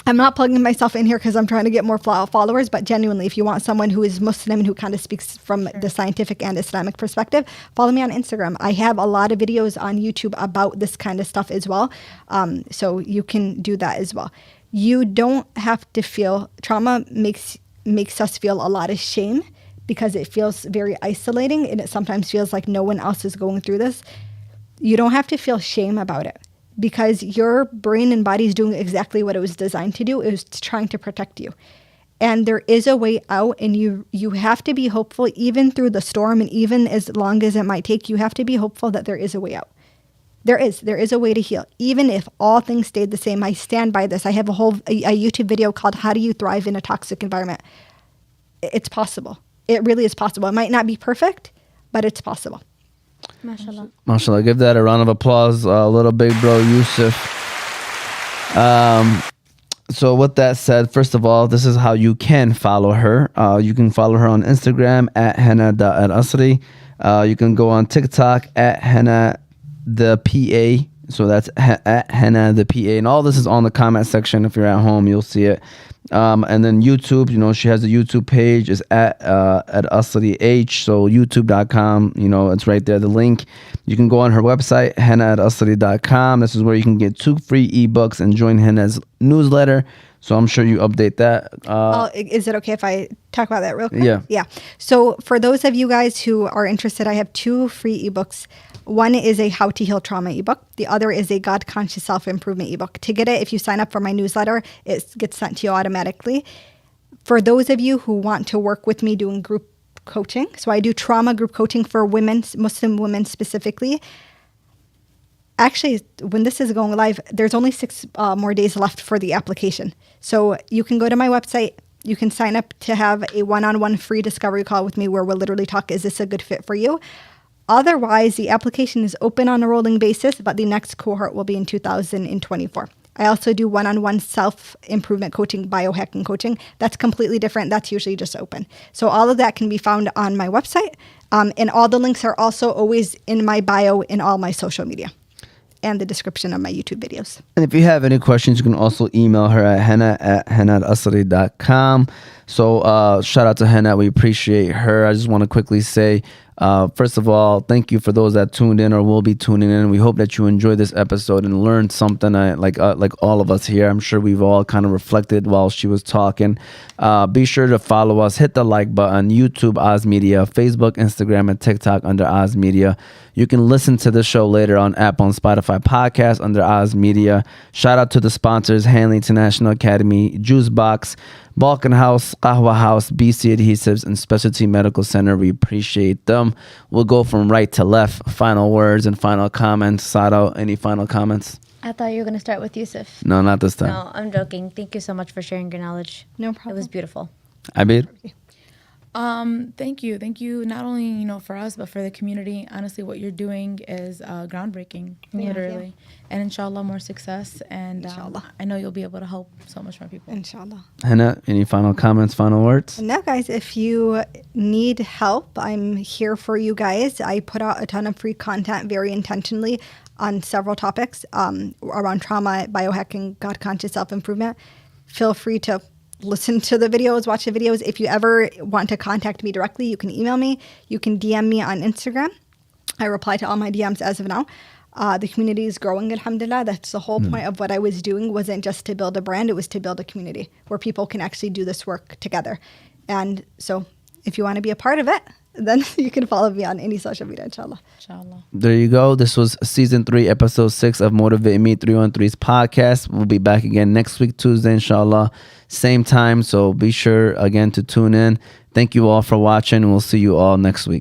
I'm not plugging myself in here because I'm trying to get more followers, but genuinely, if you want someone who is Muslim and who kind of speaks from the scientific and Islamic perspective, follow me on Instagram. I have a lot of videos on YouTube about this kind of stuff as well. So you can do that as well. You don't have to feel, trauma makes us feel a lot of shame because it feels very isolating and it sometimes feels like no one else is going through this. You don't have to feel shame about it, because your brain and body is doing exactly what it was designed to do. It was trying to protect you. And there is a way out, and you have to be hopeful even through the storm, and even as long as it might take, you have to be hopeful that there is a way out. There is a way to heal. Even if all things stayed the same, I stand by this. I have a YouTube video called How Do You Thrive in a Toxic Environment? It's possible. It really is possible. It might not be perfect, but it's possible. MashaAllah. MashaAllah. Give that a round of applause, little big bro Yusuf. So with that said, first of all, this is how you can follow her. You can follow her on Instagram at Hana.Alasry. You can go on TikTok at Hana the PA. So that's at Hana the PA. And all this is on the comment section. If you're at home, you'll see it. And then YouTube, she has a YouTube page, is at AsryH. So youtube.com, it's right there, the link. You can go on her website, hana@asry.com. This is where you can get 2 free ebooks and join Hana's newsletter. So I'm sure you update that. Is it okay if I talk about that real quick? Yeah. So for those of you guys who are interested, I have 2 free ebooks. One is a How to Heal Trauma ebook. The other is a God Conscious Self-Improvement ebook. To get it, if you sign up for my newsletter, it gets sent to you automatically. For those of you who want to work with me doing group coaching, so I do trauma group coaching for women, Muslim women specifically. Actually, when this is going live, there's only 6 more days left for the application. So you can go to my website. You can sign up to have a one-on-one free discovery call with me where we'll literally talk, is this a good fit for you? Otherwise, the application is open on a rolling basis, but the next cohort will be in 2024. I also do one-on-one self-improvement coaching, biohacking coaching. That's completely different. That's usually just open. So all of that can be found on my website. And all the links are also always in my bio in all my social media and the description of my YouTube videos. And if you have any questions, you can also email her at hana@hana@asry.com. So shout out to Hana. We appreciate her. I just want to quickly say, first of all, thank you for those that tuned in or will be tuning in. We hope that you enjoyed this episode and learned something. Like all of us here, I'm sure we've all kind of reflected while she was talking. Be sure to follow us. Hit the like button. YouTube, Oz Media. Facebook, Instagram, and TikTok under Oz Media. You can listen to the show later on Apple and Spotify podcast under Oz Media. Shout out to the sponsors: Hanley International Academy, Juice Box, Balkan House, Qahwah House, BC Adhesives, and Specialty Medical Center. We appreciate them. We'll go from right to left. Final words and final comments. Sado, any final comments? I thought you were going to start with Yusuf. No, not this time. No, I'm joking. Thank you so much for sharing your knowledge. No problem. It was beautiful. Abir? Thank you. Thank you not only, for us, but for the community. Honestly, what you're doing is groundbreaking, literally. And inshallah, more success. And I know you'll be able to help so much more people. Inshallah. Hana, any final comments, final words? No, guys, if you need help, I'm here for you guys. I put out a ton of free content very intentionally on several topics around trauma, biohacking, God conscious self-improvement. Feel free to listen to the videos, watch the videos. If you ever want to contact me directly, you can email me. You can DM me on Instagram. I reply to all my DMs as of now. The community is growing, alhamdulillah. That's the whole point of what I was doing. Wasn't just to build a brand, it was to build a community where people can actually do this work together. And so if you want to be a part of it, then you can follow me on any social media, inshallah. There you go. This was season 3, episode 6 of Motivate Me 313's podcast. We'll be back again next week, Tuesday, inshallah. Same time. So be sure again to tune in. Thank you all for watching. We'll see you all next week.